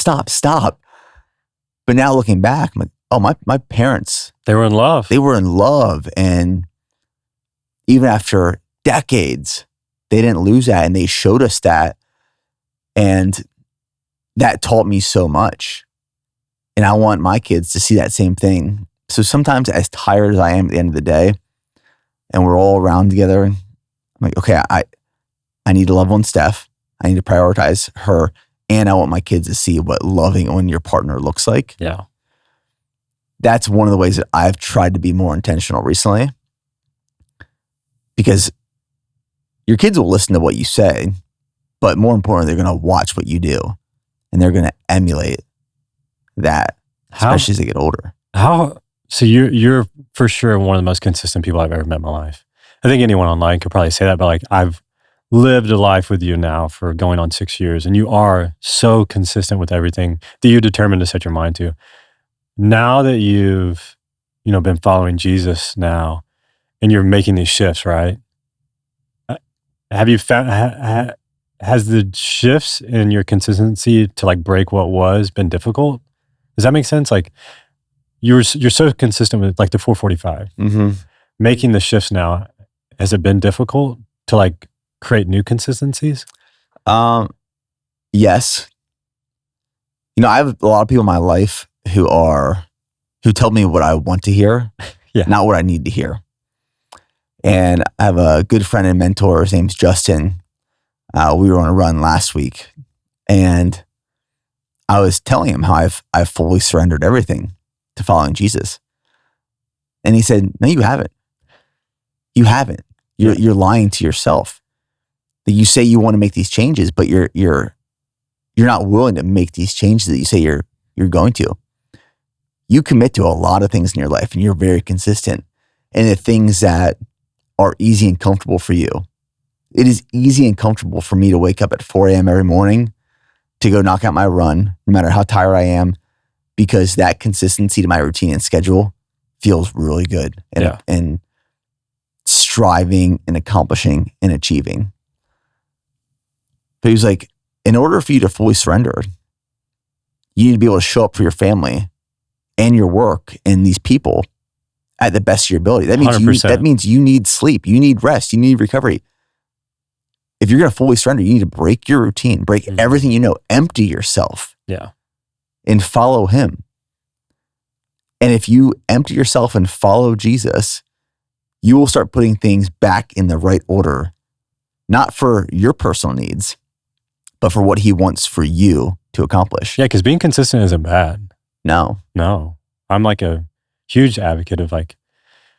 But now looking back, I'm like, oh, my parents. They were in love. They were in love. And even after decades, they didn't lose that. And they showed us that. And that taught me so much. And I want my kids to see that same thing. So sometimes as tired as I am at the end of the day, and we're all around together, I'm like, okay, I need to love on Steph. I need to prioritize her. And I want my kids to see what loving on your partner looks like. Yeah. That's one of the ways that I've tried to be more intentional recently. Because your kids will listen to what you say, but more importantly, they're going to watch what you do. And they're going to emulate that, especially as they get older. So you're for sure one of the most consistent people I've ever met in my life. I think anyone online could probably say that, but I've lived a life with you now for going on 6 years, and you are so consistent with everything that you're determined to set your mind to. Now that you've, been following Jesus now, and you're making these shifts, right? Have you found has the shifts in your consistency to like break what was been difficult? Does that make sense? Like you're so consistent with like the 445. Mm-hmm. Making the shifts now, has it been difficult to like create new consistencies? Yes. I have a lot of people in my life who tell me what I want to hear, Yeah. not what I need to hear. And I have a good friend and mentor. His name's Justin. We were on a run last week, and I was telling him how I've fully surrendered everything to following Jesus. And he said, "No, you haven't. You haven't. You're lying to yourself. That you say you want to make these changes, but you're not willing to make these changes that you say you're going to. You commit to a lot of things in your life, and you're very consistent. And the things that are easy and comfortable for you. It is easy and comfortable for me to wake up at 4 a.m. every morning to go knock out my run, no matter how tired I am, because that consistency to my routine and schedule feels really good and striving and accomplishing and achieving." But he was like, in order for you to fully surrender, you need to be able to show up for your family and your work and these people at the best of your ability. That means you need sleep, you need rest, you need recovery. If you're going to fully surrender, you need to break your routine, break everything empty yourself, and follow him. And if you empty yourself and follow Jesus, you will start putting things back in the right order, not for your personal needs, but for what he wants for you to accomplish. Yeah, because being consistent isn't bad. No. I'm like a huge advocate of like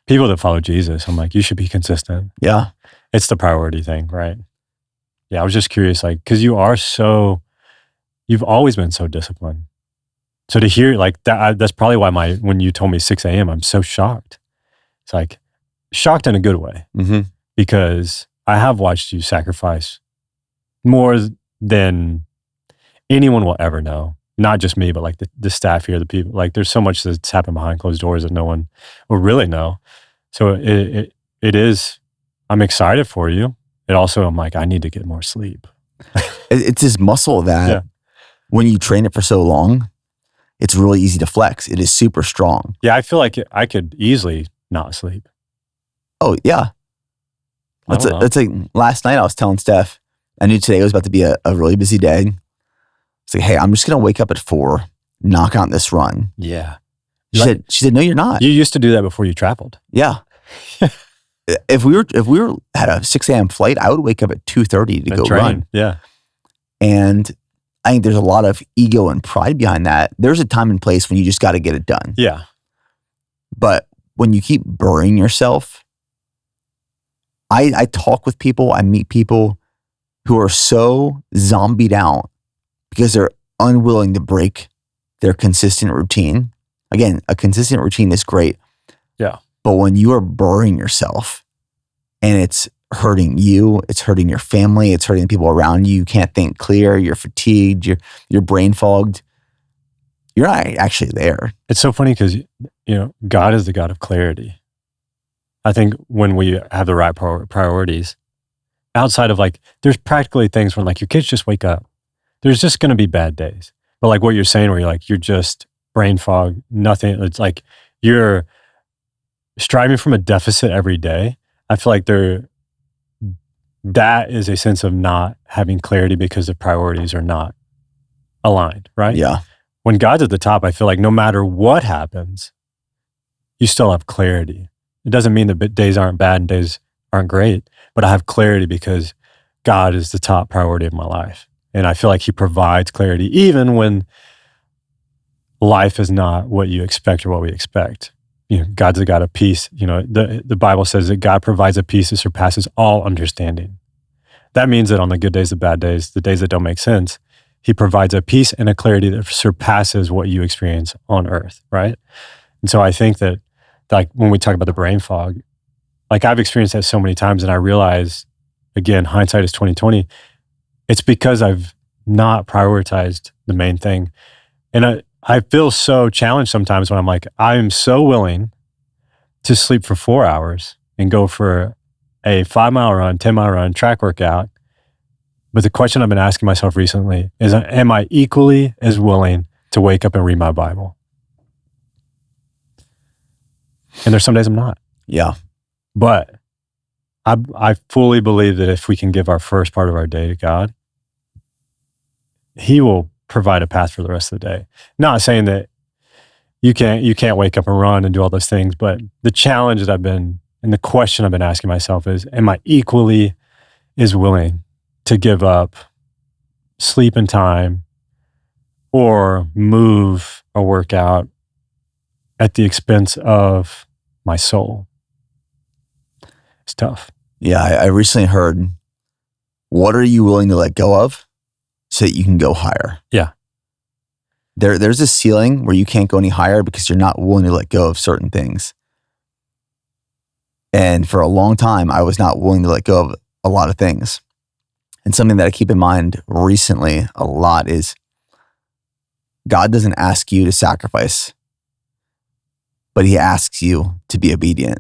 people that follow Jesus. I'm like, you should be consistent. Yeah. It's the priority thing, right? Yeah, I was just curious, like, because you've always been so disciplined. So to hear like that, that's probably why when you told me 6 a.m., I'm so shocked. It's like shocked in a good way, because I have watched you sacrifice more than anyone will ever know. Not just me, but like the staff here, the people. Like there's so much that's happened behind closed doors that no one will really know. So it is. I'm excited for you. It also, I'm like, I need to get more sleep. It's this muscle that when you train it for so long, it's really easy to flex. It is super strong. Yeah, I feel like I could easily not sleep. Oh yeah. It's like last night I was telling Steph, I knew today was about to be a really busy day. It's like, hey, I'm just going to wake up at 4, knock out this run. Yeah. She said, no, you're not. You used to do that before you traveled. Yeah. If we were at a 6 a.m. flight, I would wake up at 2:30 to go run. Yeah. And I think there's a lot of ego and pride behind that. There's a time and place when you just got to get it done. Yeah. But when you keep burying yourself, I talk with people, I meet people who are so zombied out because they're unwilling to break their consistent routine. Again, a consistent routine is great. Yeah. But when you are burying yourself and it's hurting you, it's hurting your family, it's hurting the people around you, you can't think clear, you're fatigued, you're brain fogged, you're not actually there. It's so funny because, God is the God of clarity. I think when we have the right priorities, outside of like, there's practically things when like your kids just wake up. There's just going to be bad days. But like what you're saying, where you're just brain fog, nothing. It's like you're striving from a deficit every day. I feel like that is a sense of not having clarity because the priorities are not aligned, right? Yeah. When God's at the top, I feel like no matter what happens, you still have clarity. It doesn't mean that days aren't bad and days aren't great, but I have clarity because God is the top priority of my life. And I feel like he provides clarity even when life is not what you expect or what we expect. God's a God of peace. The Bible says that God provides a peace that surpasses all understanding. That means that on the good days, the bad days, the days that don't make sense, he provides a peace and a clarity that surpasses what you experience on earth, right? And so I think that like when we talk about the brain fog, like I've experienced that so many times, and I realize, again, hindsight is 20/20. It's because I've not prioritized the main thing. And I feel so challenged sometimes when I'm like, I am so willing to sleep for 4 hours and go for a 5-mile run, 10-mile run, track workout, But the question I've been asking myself recently is, am I equally as willing to wake up and read my Bible? And there's some days I'm not. Yeah. But I fully believe that if we can give our first part of our day to God, He will provide a path for the rest of the day. Not saying that you can't wake up and run and do all those things, but the challenge that I've been, and the question I've been asking myself is, am I equally as willing to give up sleep and time or move or work out at the expense of my soul? It's tough. Yeah. I recently heard, what are you willing to let go of so that you can go higher? Yeah. There's a ceiling where you can't go any higher because you're not willing to let go of certain things. And for a long time, I was not willing to let go of a lot of things. And something that I keep in mind recently a lot is God doesn't ask you to sacrifice, but He asks you to be obedient.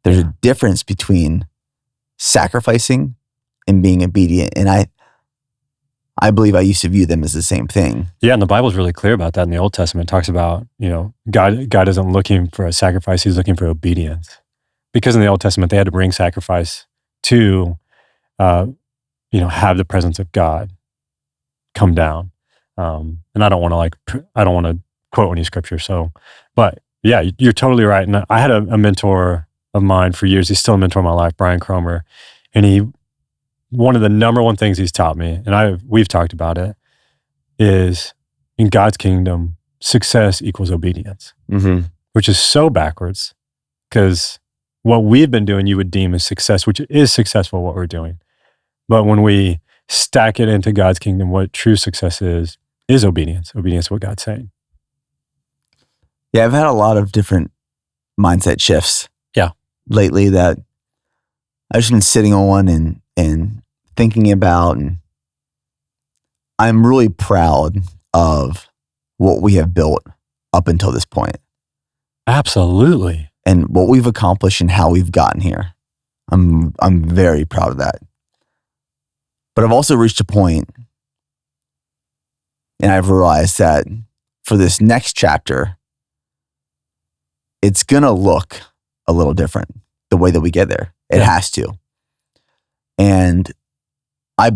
There's a difference between sacrificing and being obedient. And I believe I used to view them as the same thing. Yeah, and the Bible's really clear about that in the Old Testament. It talks about, God isn't looking for a sacrifice, He's looking for obedience. Because in the Old Testament, they had to bring sacrifice to, have the presence of God come down. And I don't want to quote any scripture. But yeah, you're totally right. And I had a mentor of mine for years. He's still a mentor in my life, Brian Cromer. And one of the number one things he's taught me, and we've talked about it, is in God's kingdom, success equals obedience, which is so backwards, because what we've been doing, you would deem as success, which is successful what we're doing. But when we stack it into God's kingdom, what true success is obedience. Obedience to what God's saying. Yeah, I've had a lot of different mindset shifts. Yeah. Lately that I've just been sitting on and thinking about, and I'm really proud of what we have built up until this point. Absolutely. And what we've accomplished and how we've gotten here. I'm very proud of that. But I've also reached a point, and I've realized that for this next chapter, it's going to look a little different the way that we get there. It has to. And I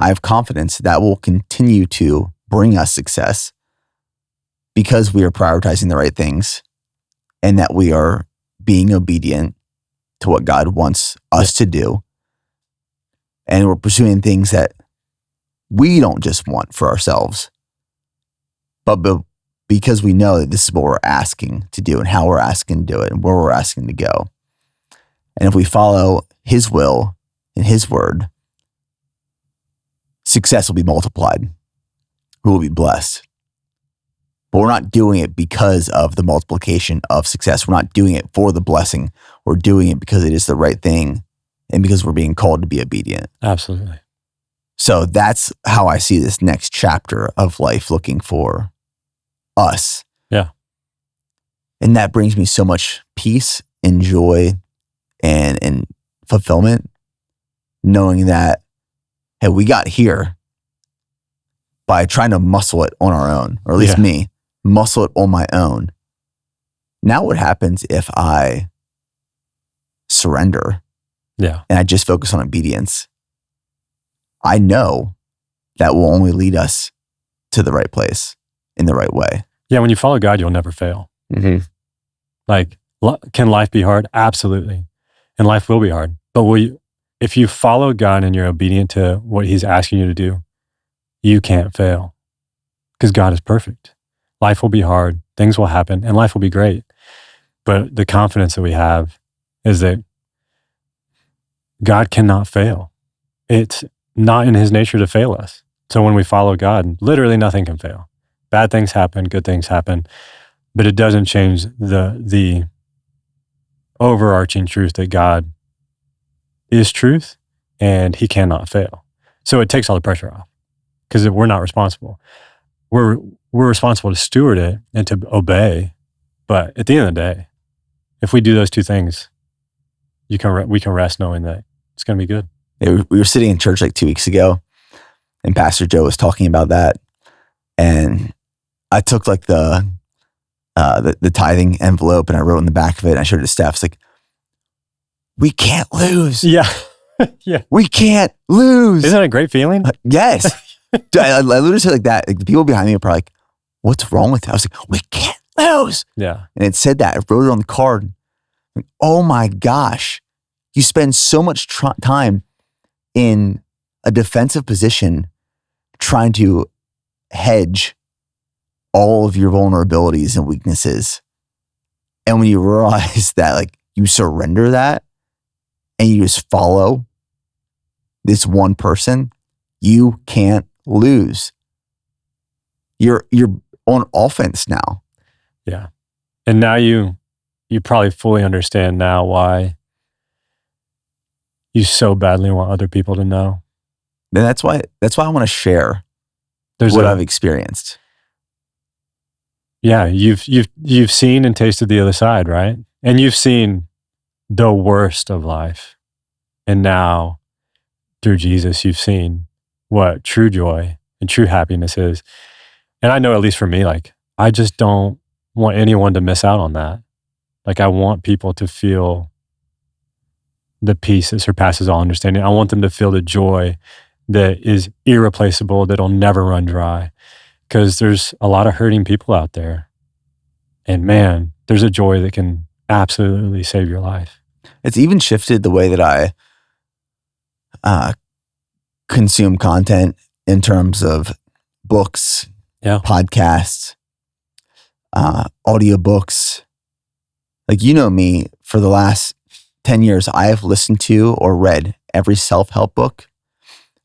have confidence that will continue to bring us success because we are prioritizing the right things and that we are being obedient to what God wants us to do. And we're pursuing things that we don't just want for ourselves, but because we know that this is what we're asking to do and how we're asking to do it and where we're asking to go. And if we follow His will and His word, success will be multiplied. We will be blessed. But we're not doing it because of the multiplication of success. We're not doing it for the blessing. We're doing it because it is the right thing and because we're being called to be obedient. Absolutely. So that's how I see this next chapter of life looking for us. Yeah. And that brings me so much peace and joy and fulfillment, knowing that, hey, we got here by trying to muscle it on our own, or at least me, muscle it on my own. Now what happens if I surrender and I just focus on obedience? I know that will only lead us to the right place in the right way. Yeah, when you follow God, you'll never fail. Like, can life be hard? Absolutely. And life will be hard. But if you follow God and you're obedient to what He's asking you to do, you can't fail because God is perfect. Life will be hard, things will happen, and life will be great. But the confidence that we have is that God cannot fail. It's not in His nature to fail us. So when we follow God, literally nothing can fail. Bad things happen, good things happen, but it doesn't change the overarching truth that God is truth and He cannot fail. So it takes all the pressure off because we're not responsible. We're responsible to steward it and to obey. But at the end of the day, if we do those two things, we can rest knowing that it's going to be good. We were sitting in church like 2 weeks ago, and Pastor Joe was talking about that. And I took like the tithing envelope and I wrote in the back of it and I showed it to Steph. It's like, we can't lose. Yeah. Yeah. We can't lose. Isn't that a great feeling? Yes. Dude, I literally said like that. Like, the people behind me are probably like, what's wrong with it? I was like, we can't lose. Yeah. And it said that. I wrote it on the card. Like, oh my gosh. You spend so much time in a defensive position trying to hedge all of your vulnerabilities and weaknesses. And when you realize that, like, you surrender that and you just follow this one person, you can't lose. You're on offense now. Yeah. And now you probably fully understand now why you so badly want other people to know. And that's why I want to share what I've experienced. Yeah, you've seen and tasted the other side, right? And you've seen the worst of life. And now through Jesus, you've seen what true joy and true happiness is. And I know, at least for me, like, I just don't want anyone to miss out on that. Like, I want people to feel the peace that surpasses all understanding. I want them to feel the joy that is irreplaceable, that'll never run dry. Because there's a lot of hurting people out there. And man, there's a joy that can absolutely save your life. It's even shifted the way that I consume content in terms of books, podcasts, audiobooks. Like, you know me, for the last 10 years, I have listened to or read every self-help book,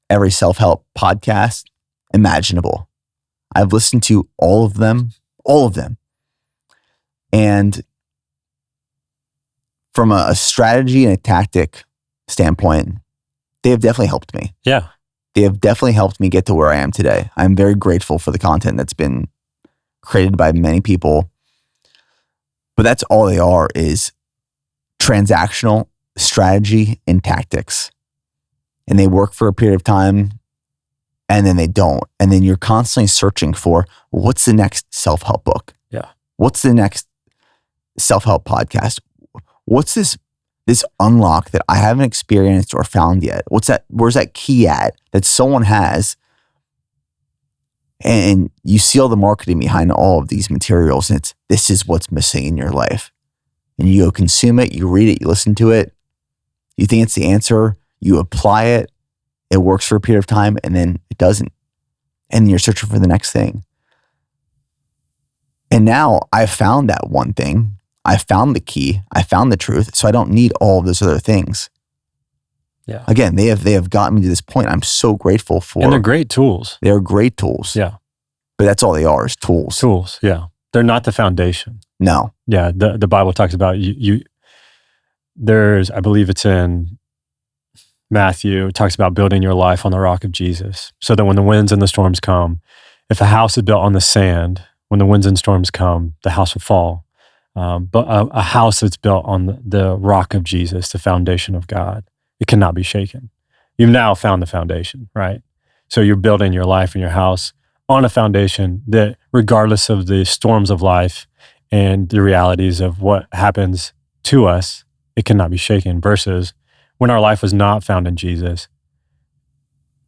every self-help podcast imaginable. I've listened to all of them. And from a strategy and a tactic standpoint, they have definitely helped me. Yeah. They have definitely helped me get to where I am today. I'm very grateful for the content that's been created by many people. But that's all they are, is transactional strategy and tactics. And they work for a period of time and then they don't. And then you're constantly searching for, what's the next self-help book? Yeah. What's the next self-help podcast? What's this unlock that I haven't experienced or found yet? What's that? Where's that key at that someone has? And you see all the marketing behind all of these materials, and this is what's missing in your life. And you go consume it, you read it, you listen to it, you think it's the answer, you apply it, it works for a period of time, and then it doesn't. And then you're searching for the next thing. And now I found that one thing. I found the key. I found the truth. So I don't need all of those other things. Yeah. Again, they have gotten me to this point. I'm so grateful for. And they're great tools. They're great tools. Yeah. But that's all they are, is tools. Tools. Yeah. They're not the foundation. No. Yeah. The Bible talks about there's, I believe it's in Matthew, it talks about building your life on the rock of Jesus. So that when the winds and the storms come, if a house is built on the sand, when the winds and storms come, the house will fall. But a house that's built on the rock of Jesus, the foundation of God, it cannot be shaken. You've now found the foundation, right? So you're building your life and your house on a foundation that, regardless of the storms of life and the realities of what happens to us, it cannot be shaken. Versus when our life was not found in Jesus,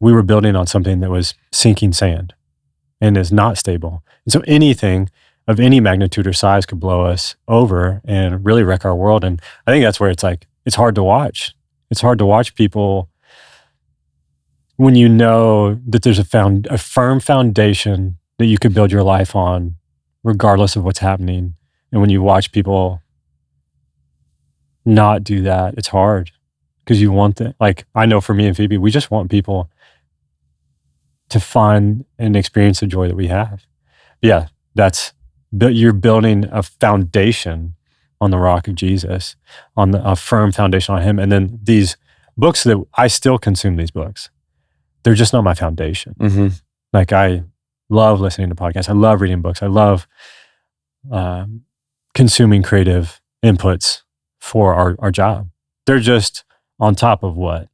we were building on something that was sinking sand and is not stable. And so anything of any magnitude or size could blow us over and really wreck our world. And I think that's where it's like, it's hard to watch. It's hard to watch people when you know that there's a firm foundation that you could build your life on, regardless of what's happening. And when you watch people not do that, it's hard, because you want that. Like, I know for me and Phoebe, we just want people to find and experience the joy that we have. Yeah, you're building a foundation on the rock of Jesus, on a firm foundation on Him. And then these books that I still consume, these books, they're just not my foundation. Mm-hmm. Like, I love listening to podcasts. I love reading books. I love consuming creative inputs for our job. They're just on top of what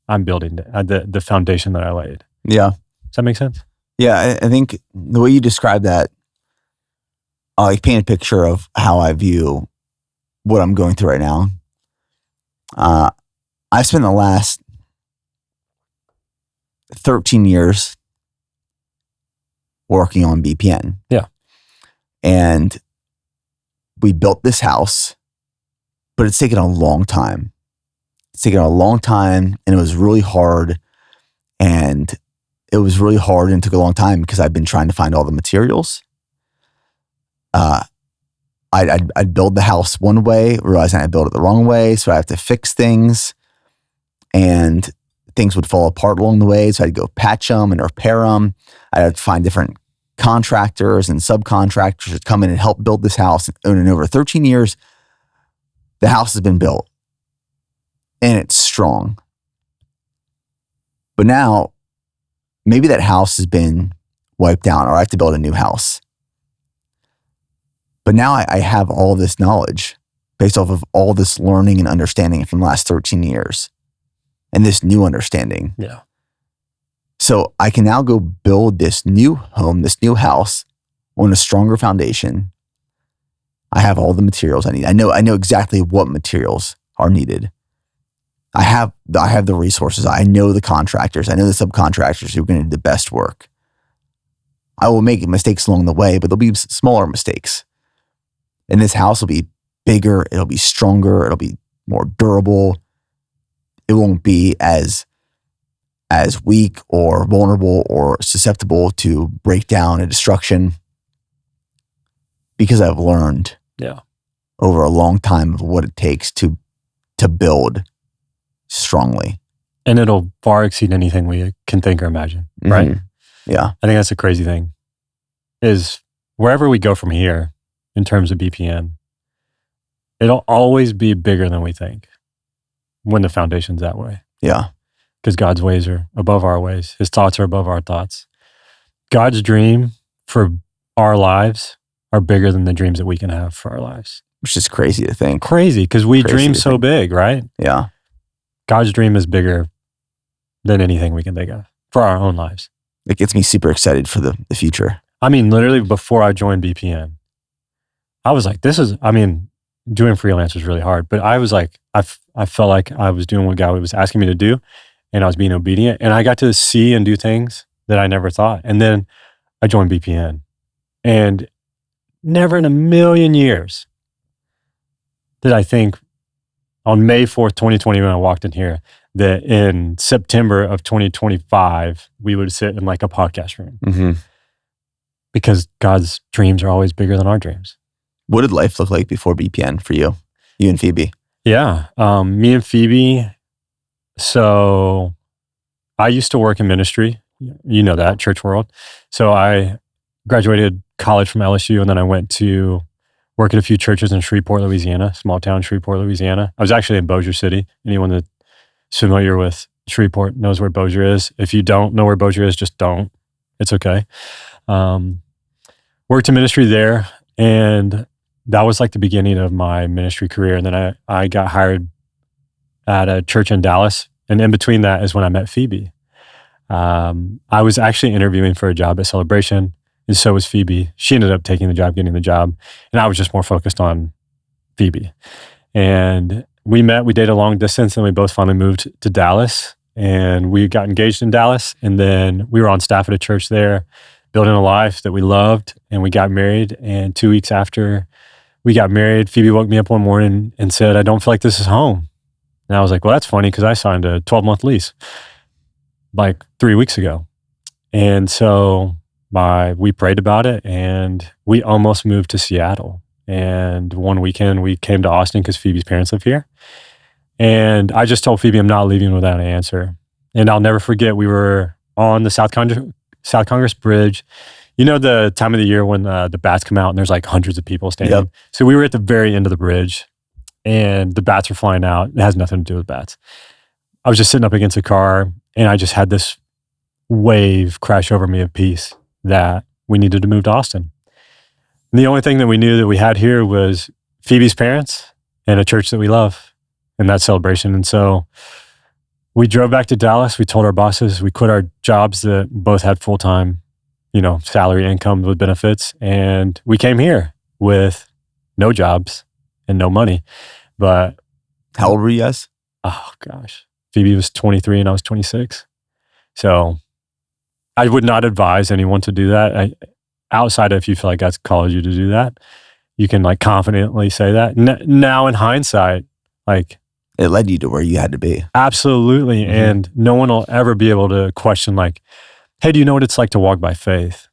I'm building the foundation that I laid. Yeah. Does that make sense? Yeah. I think the way you describe that, I like paint a picture of how I view what I'm going through right now. I spent the last 13 years working on BPN. Yeah. And we built this house, but it's taken a long time. It's taken a long time, and it was really hard. And it was really hard and took a long time because I've been trying to find all the materials. I'd build the house one way, realizing I built it the wrong way. So I have to fix things, and things would fall apart along the way. So I'd go patch them and repair them. I'd have to find different contractors and subcontractors to come in and help build this house. And in over 13 years, the house has been built and it's strong. But now maybe that house has been wiped out, or I have to build a new house. But now I have all this knowledge based off of all this learning and understanding from the last 13 years and this new understanding. Yeah. So I can now go build this new home, this new house on a stronger foundation. I have all the materials I need. I know exactly what materials are needed. I have the resources. I know the contractors. I know the subcontractors who are going to do the best work. I will make mistakes along the way, but there'll be smaller mistakes. And this house will be bigger. It'll be stronger. It'll be more durable. It won't be as weak or vulnerable or susceptible to breakdown and destruction, because I've learned over a long time of what it takes to build strongly. And it'll far exceed anything we can think or imagine, right? Mm-hmm. Yeah. I think that's the crazy thing, is wherever we go from here in terms of BPN, it'll always be bigger than we think when the foundation's that way. Yeah. Because God's ways are above our ways. His thoughts are above our thoughts. God's dream for our lives are bigger than the dreams that we can have for our lives. Which is crazy to think. Crazy, because we dream so big, right? Yeah. God's dream is bigger than anything we can think of for our own lives. It gets me super excited for the future. I mean, literally before I joined BPN, I was like, doing freelance was really hard, but I was like, I felt like I was doing what God was asking me to do, and I was being obedient, and I got to see and do things that I never thought. And then I joined BPN, and never in a million years did I think on May 4th, 2020, when I walked in here, that in September of 2025, we would sit in like a podcast room. Mm-hmm. Because God's dreams are always bigger than our dreams. What did life look like before BPN for you and Phoebe? Yeah. Me and Phoebe. So I used to work in ministry. You know that, church world. So I graduated college from LSU, and then I went to work at a few churches in Shreveport, Louisiana, small town Shreveport, Louisiana. I was actually in Bossier City. Anyone that's familiar with Shreveport knows where Bossier is. If you don't know where Bossier is, just don't. It's okay. Worked in ministry there, and that was like the beginning of my ministry career. And then I got hired at a church in Dallas, and in between that is when I met Phoebe. I was actually interviewing for a job at Celebration, and so was Phoebe. She ended up taking the job, getting the job, and I was just more focused on Phoebe. And we met, we dated long distance, and we both finally moved to Dallas, and we got engaged in Dallas, and then we were on staff at a church there, building a life that we loved, and we got married. And 2 weeks after we got married, Phoebe woke me up one morning and said, "I don't feel like this is home." And I was like, well, that's funny, because I signed a 12-month lease like 3 weeks ago. And so we prayed about it, and we almost moved to Seattle. And one weekend we came to Austin because Phoebe's parents live here. And I just told Phoebe I'm not leaving without an answer. And I'll never forget, we were on the South Congress Bridge. You know the time of the year when the bats come out and there's like hundreds of people standing? Yep. So we were at the very end of the bridge, and the bats were flying out. It has nothing to do with bats. I was just sitting up against a car, and I just had this wave crash over me of peace that we needed to move to Austin. And the only thing that we knew that we had here was Phoebe's parents and a church that we love, and that's Celebration. And so we drove back to Dallas. We told our bosses we quit our jobs that both had full-time, salary income with benefits. And we came here with no jobs and no money. But How old were you guys? oh gosh, Phoebe was 23 and I was 26. So I would not advise anyone to do that. Outside of if you feel like God's called you to do that, you can like confidently say that. Now in hindsight, like It led you to where you had to be. absolutely. And no one will ever be able to question like, hey, do you know what it's like to walk by faith?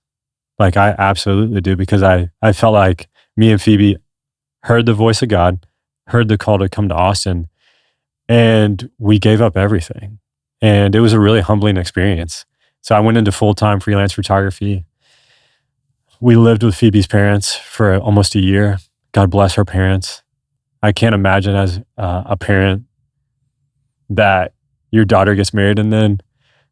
Like I absolutely do, because I felt like me and Phoebe heard the voice of God, heard the call to come to Austin, and we gave up everything. And it was a really humbling experience. So I went into full-time freelance photography. We lived with Phoebe's parents for almost a year. God bless her parents. I can't imagine as a parent that your daughter gets married and then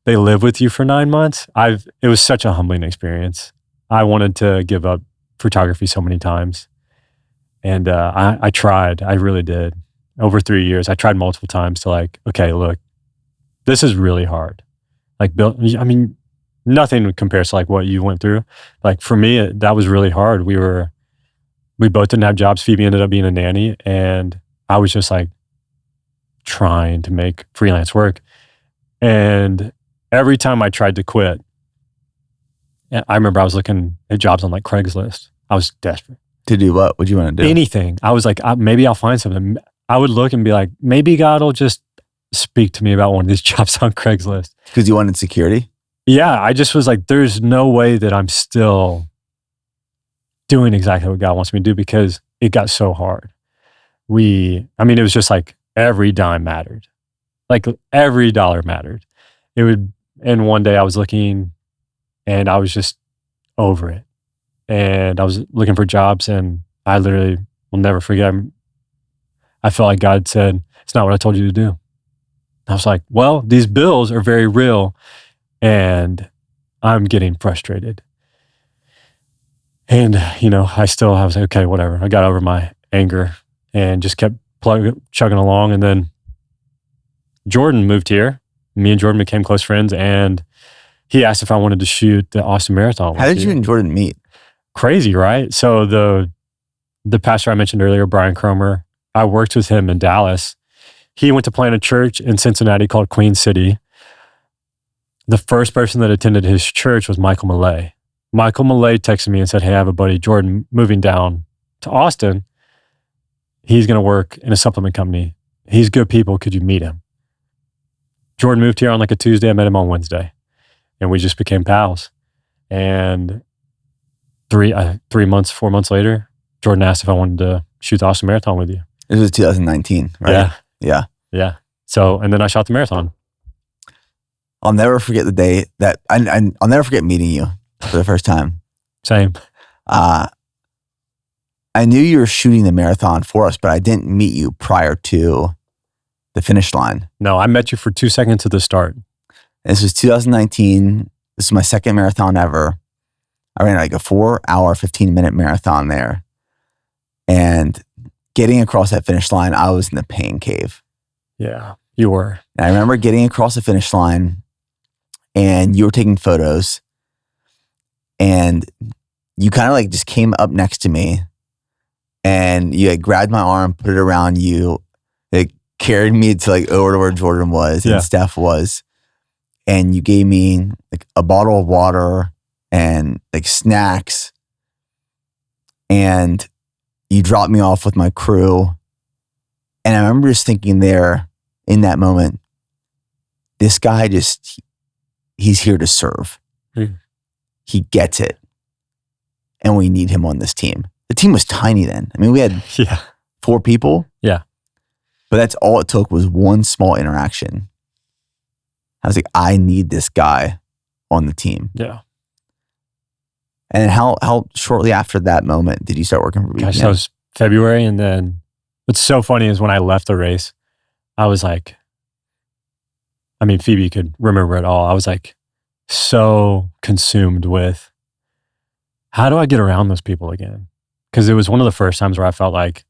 they live with you for 9 months. It was such a humbling experience. I wanted to give up photography so many times. And I tried. I really did. Over 3 years, I tried multiple times to like, okay, look, this is really hard. Like, nothing compares to like what you went through. Like for me, that was really hard. We both didn't have jobs. Phoebe ended up being a nanny, and I was just like trying to make freelance work. And every time I tried to quit, I remember I was looking at jobs on like Craigslist. I was desperate. To do what? What do you want to do? Anything. I was like, maybe I'll find something. I would look and be like, maybe God will just speak to me about one of these jobs on Craigslist. Because you wanted security? Yeah, I just was like, there's no way that I'm still doing exactly what God wants me to do, because it got so hard. It was just like every dime mattered. Like every dollar mattered. And one day I was looking and I was just over it. And I was looking for jobs, and I literally will never forget. I felt like God said, it's not what I told you to do. I was like, well, these bills are very real and I'm getting frustrated. And, I was like, okay, whatever. I got over my anger and just kept chugging along. And then Jordan moved here. Me and Jordan became close friends, and he asked if I wanted to shoot the Austin Marathon. How did you and Jordan meet? Crazy, right? So the pastor I mentioned earlier, Brian Cromer, I worked with him in Dallas. He went to plant a church in Cincinnati called Queen City. The first person that attended his church was Michael Millay. Michael Millay texted me and said, hey, I have a buddy, Jordan, moving down to Austin. He's going to work in a supplement company. He's good people. Could you meet him? Jordan moved here on like a Tuesday. I met him on Wednesday, and we just became pals. And 4 months later, Jordan asked if I wanted to shoot the Austin Marathon with you. It was 2019, right? Yeah. So, and then I shot the marathon. I'll never forget the day that I'll never forget meeting you for the first time. Same. I knew you were shooting the marathon for us, but I didn't meet you prior to the finish line. No, I met you for 2 seconds at the start. This was 2019. This is my second marathon ever. I ran like a 4-hour, 15-minute marathon there. And getting across that finish line, I was in the pain cave. Yeah, you were. And I remember getting across the finish line, and you were taking photos, and you kind of like just came up next to me, and you like grabbed my arm, put it around you, like carried me to like over to where Jordan was and Steph was. And you gave me like a bottle of water and like snacks. And you dropped me off with my crew. And I remember just thinking there in that moment, this guy he's here to serve. He gets it. And we need him on this team. The team was tiny then. I mean, we had 4 people. Yeah. But that's all it took was one small interaction. I was like, I need this guy on the team. Yeah. And how shortly after that moment did you start working for BPN? Gosh, that was February. And then what's so funny is when I left the race, I was like, Phoebe could remember it all. I was like so consumed with, how do I get around those people again? Because it was one of the first times where I felt like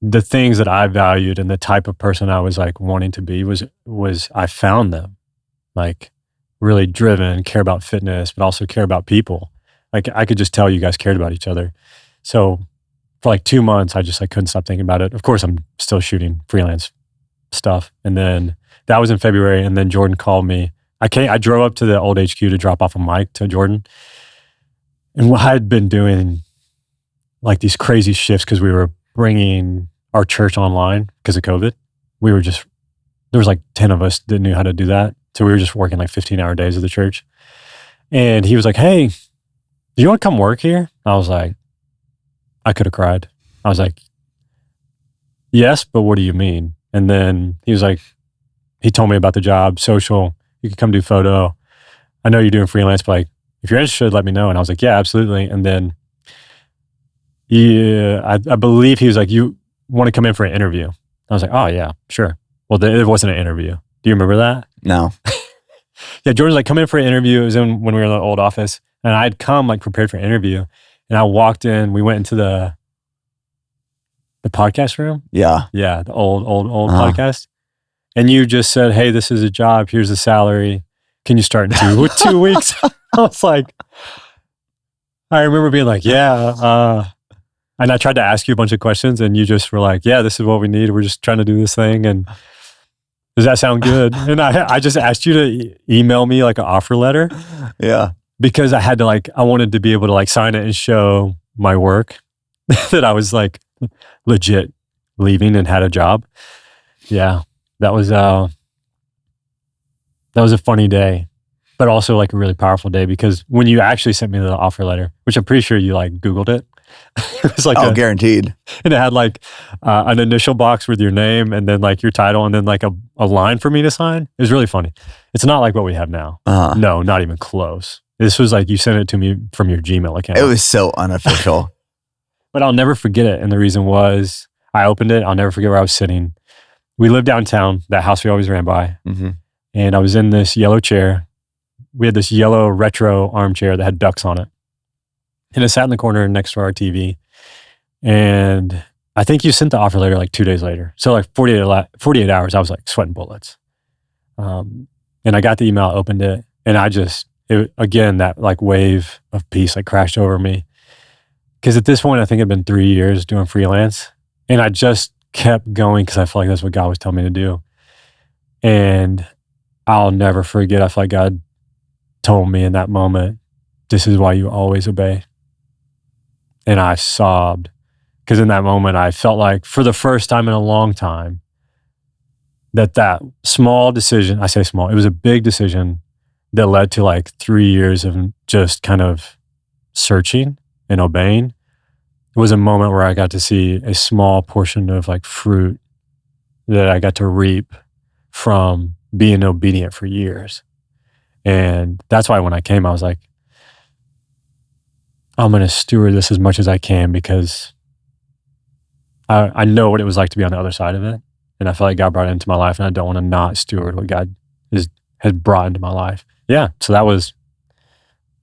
the things that I valued and the type of person I was like wanting to be was I found them, like really driven, care about fitness, but also care about people. Like I could just tell you guys cared about each other. So for like 2 months, I just like couldn't stop thinking about it. Of course, I'm still shooting freelance stuff. And then that was in February. And then Jordan called me. I drove up to the old HQ to drop off a mic to Jordan. And I had been doing like these crazy shifts because we were bringing our church online because of COVID. There was like 10 of us that knew how to do that. So we were just working like 15-hour days at the church. And he was like, hey, do you want to come work here? I was like, I could have cried. I was like, yes, but what do you mean? And then he was like, he told me about the job, social, you could come do photo. I know you're doing freelance, but like, if you're interested, let me know. And I was like, yeah, absolutely. And then I believe he was like, you want to come in for an interview? I was like, oh yeah, sure. Well, it wasn't an interview. Do you remember that? No. Yeah, Jordan's like, come in for an interview. It was when we were in the old office. And I'd come like prepared for an interview. And I walked in, we went into the podcast room. Yeah. Yeah, the old podcast. And you just said, hey, this is a job. Here's the salary. Can you start in 2 weeks? I was like, I remember being like, yeah. And I tried to ask you a bunch of questions and you just were like, yeah, this is what we need. We're just trying to do this thing. And does that sound good? And I just asked you to email me like an offer letter. Yeah. Because I had to I wanted to be able to like sign it and show my work that I was like legit leaving and had a job. Yeah. That was a funny day, but also like a really powerful day because when you actually sent me the offer letter, which I'm pretty sure you like Googled it. It was like guaranteed. And it had like an initial box with your name and then like your title and then like a line for me to sign. It was really funny. It's not like what we have now. No, not even close. This was like you sent it to me from your Gmail account. It was so unofficial. But I'll never forget it. And the reason was I opened it. I'll never forget where I was sitting. We lived downtown, that house we always ran by. Mm-hmm. And I was in this yellow chair. We had this yellow retro armchair that had ducks on it. And it sat in the corner next to our TV. And I think you sent the offer letter like 2 days later. So like 48 hours, I was like sweating bullets. And I got the email, opened it, and again, that like wave of peace like crashed over me. Because at this point, I think it'd been 3 years doing freelance. And I just kept going because I felt like that's what God was telling me to do. And I'll never forget, I feel like God told me in that moment, this is why you always obey. And I sobbed because in that moment, I felt like for the first time in a long time, that small decision, I say small, it was a big decision that led to like 3 years of just kind of searching and obeying. It was a moment where I got to see a small portion of like fruit that I got to reap from being obedient for years. And that's why when I came, I was like, I'm going to steward this as much as I can because I know what it was like to be on the other side of it. And I feel like God brought it into my life and I don't want to not steward what God has brought into my life. Yeah. So that was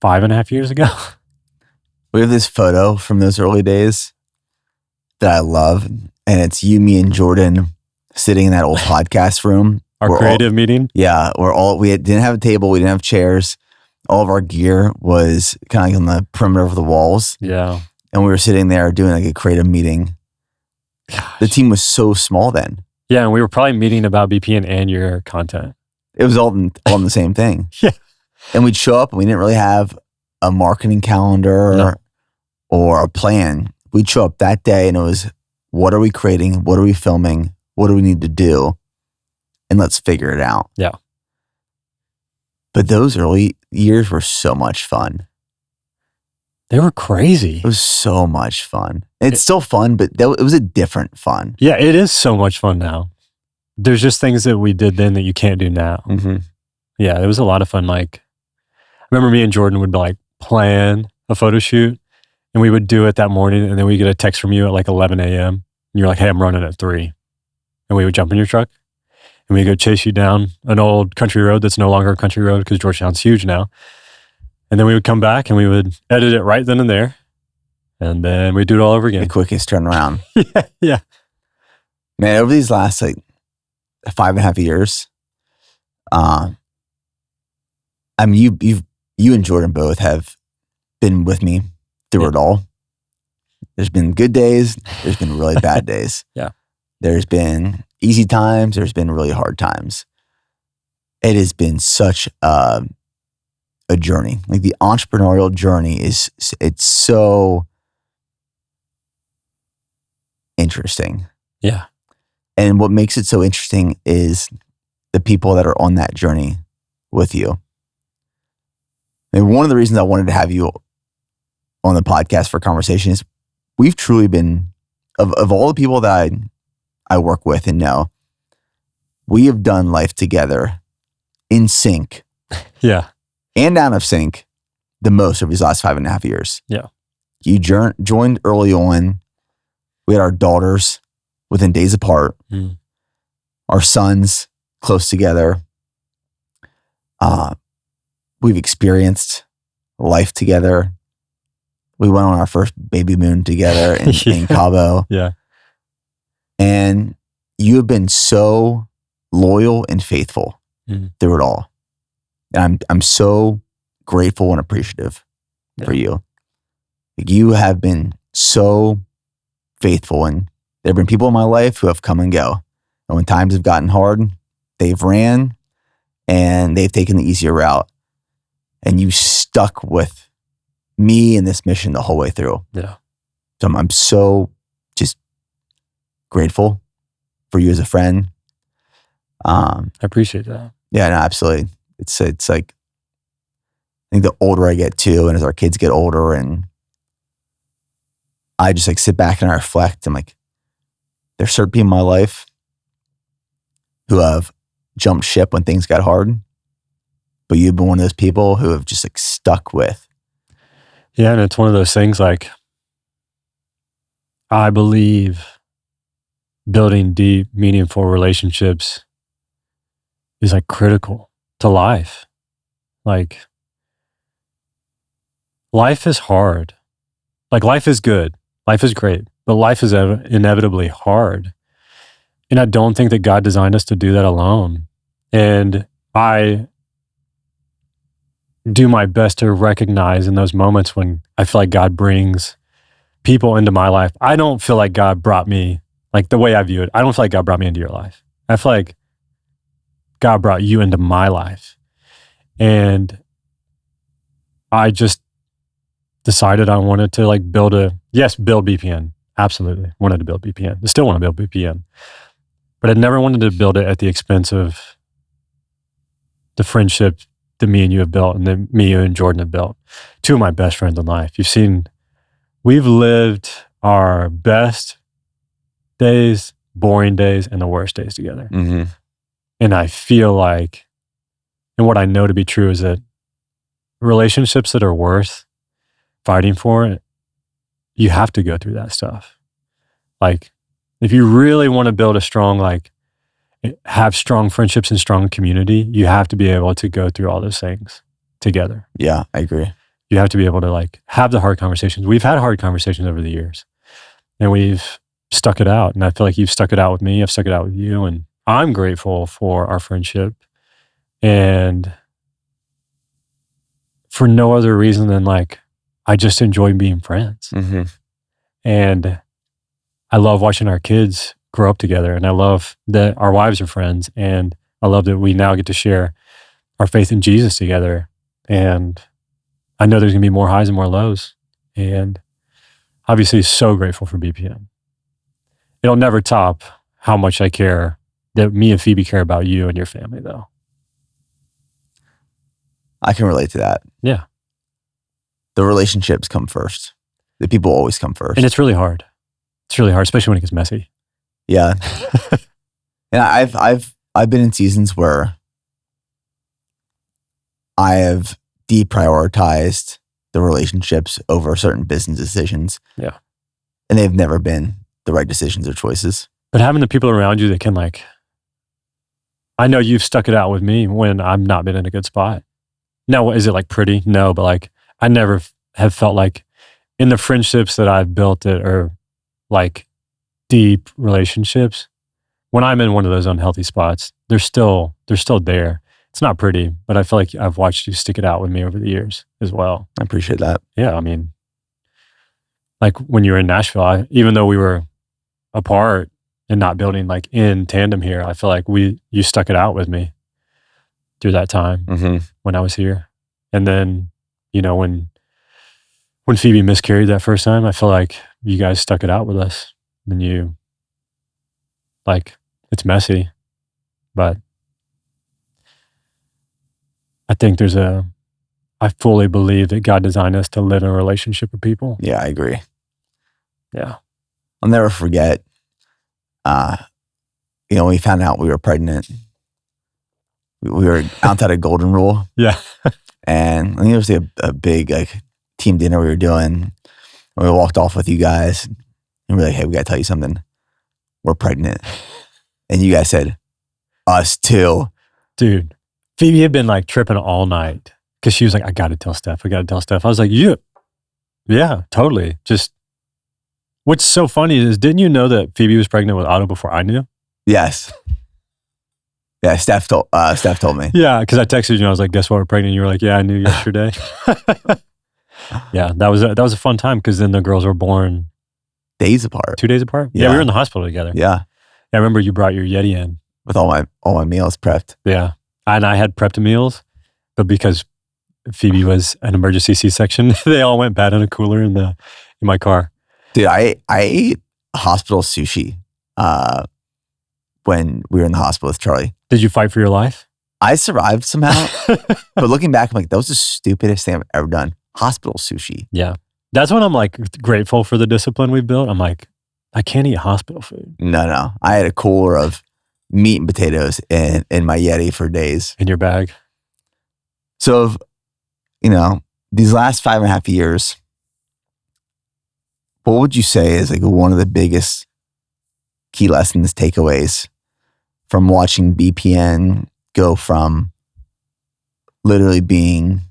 5.5 years ago. We have this photo from those early days that I love. And it's you, me, and Jordan sitting in that old podcast room. Our creative meeting? Yeah. We didn't have a table. We didn't have chairs. All of our gear was kind of like on the perimeter of the walls. Yeah. And we were sitting there doing like a creative meeting. Gosh. The team was so small then. Yeah. And we were probably meeting about BPN and your content. It was all in the same thing. Yeah. And we'd show up and we didn't really have a marketing calendar or a plan. We'd show up that day and it was, what are we creating? What are we filming? What do we need to do? And let's figure it out. Yeah. But those early years were so much fun. They were crazy. It was so much fun. It's still fun, but it was a different fun. Yeah, it is so much fun now. There's just things that we did then that you can't do now. Mm-hmm. Yeah, it was a lot of fun. Like, I remember me and Jordan would like plan a photo shoot and we would do it that morning and then we get a text from you at like 11 a.m. and you're like, hey, I'm running at 3. And we would jump in your truck and we go chase you down an old country road that's no longer a country road because Georgetown's huge now. And then we would come back and we would edit it right then and there. And then we'd do it all over again. The quickest turnaround. Yeah. Man, over these last like 5.5 years, I mean, you and Jordan both have been with me through it all. There's been good days. There's been really bad days. Yeah. There's been easy times. There's been really hard times. It has been such a journey. Like the entrepreneurial journey it's so interesting. Yeah. And what makes it so interesting is the people that are on that journey with you. And one of the reasons I wanted to have you on the podcast for conversation is we've truly been, of all the people that I work with and know, we have done life together in sync. Yeah. And out of sync the most over these last 5.5 years. Yeah. You joined early on. We had our daughters within days apart. Mm. Our sons close together. We've experienced life together. We went on our first baby moon together in Cabo. Yeah. And you have been so loyal and faithful through it all. And I'm so grateful and appreciative for you. Like, you have been so faithful, and there have been people in my life who have come and go. And when times have gotten hard, they've ran and they've taken the easier route. And you stuck with me in this mission the whole way through. Yeah. So I'm so just grateful for you as a friend. I appreciate that. Yeah, no, absolutely. It's like, I think the older I get too, and as our kids get older, and I just like sit back and I reflect, I'm like, there's certain people in my life who have jumped ship when things got hard, but you've been one of those people who have just like stuck with. Yeah, and it's one of those things like, I believe building deep, meaningful relationships is like critical to life. Like, life is hard. Like, life is good. Life is great, but life is inevitably hard. And I don't think that God designed us to do that alone. And I do my best to recognize in those moments when I feel like God brings people into my life. I don't feel like God brought me, like the way I view it, I don't feel like God brought me into your life. I feel like God brought you into my life. And I just decided I wanted to like build BPN. Absolutely. Wanted to build BPN. I still want to build BPN. But I never wanted to build it at the expense of the friendship that me and you have built and that me, you, and Jordan have built. Two of my best friends in life. You've seen, we've lived our best days, boring days, and the worst days together. Mm-hmm. And I feel like, and what I know to be true is that relationships that are worth fighting for, you have to go through that stuff. Like, if you really want to build a strong, like, have strong friendships and strong community, you have to be able to go through all those things together. Yeah, I agree. You have to be able to like have the hard conversations. We've had hard conversations over the years, and we've stuck it out. And I feel like you've stuck it out with me. I've stuck it out with you, and I'm grateful for our friendship, and for no other reason than like, I just enjoy being friends. Mm-hmm. And I love watching our kids grow up together, and I love that our wives are friends, and I love that we now get to share our faith in Jesus together. And I know there's gonna be more highs and more lows, and obviously so grateful for BPN. It'll never top how much I care, that me and Phoebe care about you and your family though. I can relate to that. Yeah. The relationships come first. The people always come first. And it's really hard. It's really hard, especially when it gets messy. Yeah. And I've been in seasons where I have deprioritized the relationships over certain business decisions. Yeah. And they've never been the right decisions or choices. But having the people around you that can like, I know you've stuck it out with me when I've not been in a good spot. Now, is it like pretty? No, but like, I never have felt like in the friendships that I've built that are like deep relationships, when I'm in one of those unhealthy spots, they're still there. It's not pretty, but I feel like I've watched you stick it out with me over the years as well. I appreciate that. Yeah, I mean, like when you were in Nashville, even though we were apart and not building like in tandem here, I feel like you stuck it out with me through that time when I was here. And then, when Phoebe miscarried that first time, I feel like you guys stuck it out with us. And it's messy, but I think I fully believe that God designed us to live in a relationship with people. Yeah, I agree. Yeah. I'll never forget, when we found out we were pregnant, we were outside of Golden Rule. Yeah. And I think it was a big team dinner we were doing. And we walked off with you guys and we were like, hey, we got to tell you something. We're pregnant. And you guys said, us too. Dude, Phoebe had been like tripping all night because she was like, I got to tell Steph. I was like, yeah, totally. Just what's so funny is, didn't you know that Phoebe was pregnant with Otto before I knew? Yes. Yeah, Steph told me. Yeah, because I texted you and I was like, guess what, we're pregnant. You were like, yeah, I knew yesterday. Yeah, that was a fun time because then the girls were born days apart. 2 days apart? Yeah, we were in the hospital together. Yeah. I remember you brought your Yeti in. With all my meals prepped. Yeah. And I had prepped meals, but because Phoebe was an emergency C-section, they all went bad in a cooler in my car. Dude, I ate hospital sushi when we were in the hospital with Charlie. Did you fight for your life? I survived somehow. But looking back, I'm like, that was the stupidest thing I've ever done. Hospital sushi. Yeah. That's when I'm like grateful for the discipline we built. I'm like, I can't eat hospital food. No. I had a cooler of meat and potatoes in my Yeti for days. In your bag. So, these last 5.5 years, what would you say is like one of the biggest key lessons, takeaways from watching BPN go from literally being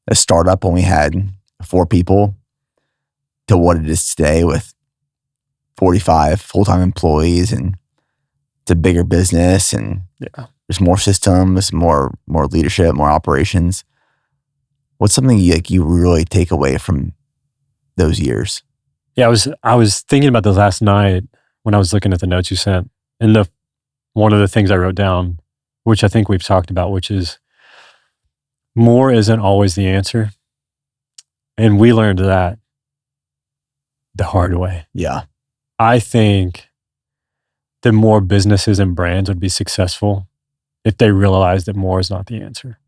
a startup when we had 4 people to what it is today with 45 full-time employees, and it's a bigger business, and there's more systems, more leadership, more operations. What's something you really take away from those years? Yeah, I was thinking about this last night when I was looking at the notes you sent, and one of the things I wrote down, which I think we've talked about, which is more isn't always the answer. And we learned that the hard way. Yeah. I think that more businesses and brands would be successful if they realized that more is not the answer.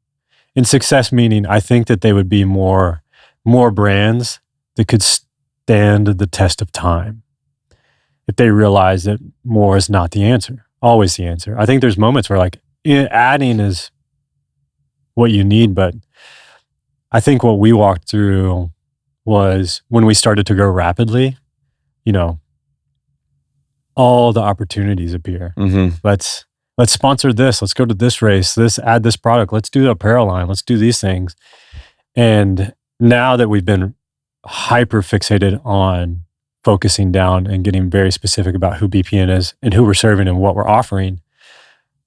And success meaning, I think that they would be more brands that could stand the test of time if they realize that more is not the answer, always the answer. I think there's moments where adding is what you need, but I think what we walked through was when we started to grow rapidly, all the opportunities appear. Mm-hmm. Let's sponsor this. Let's go to this race. Let's add this product. Let's do the apparel line. Let's do these things. And now that we've been hyper fixated on focusing down and getting very specific about who BPN is and who we're serving and what we're offering,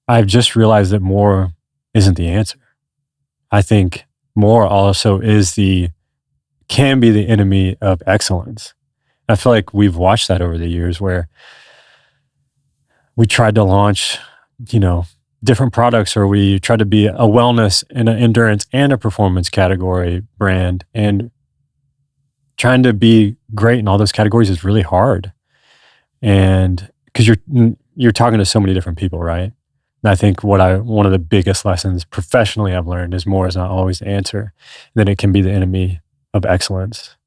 I've just realized that more isn't the answer. I think more also can be the enemy of excellence. I feel like we've watched that over the years where we tried to launch, different products, or we tried to be a wellness and an endurance and a performance category brand, and trying to be great in all those categories is really hard. And because you're talking to so many different people, right? And I think one of the biggest lessons professionally I've learned is more is not always the answer. Then it can be the enemy of excellence.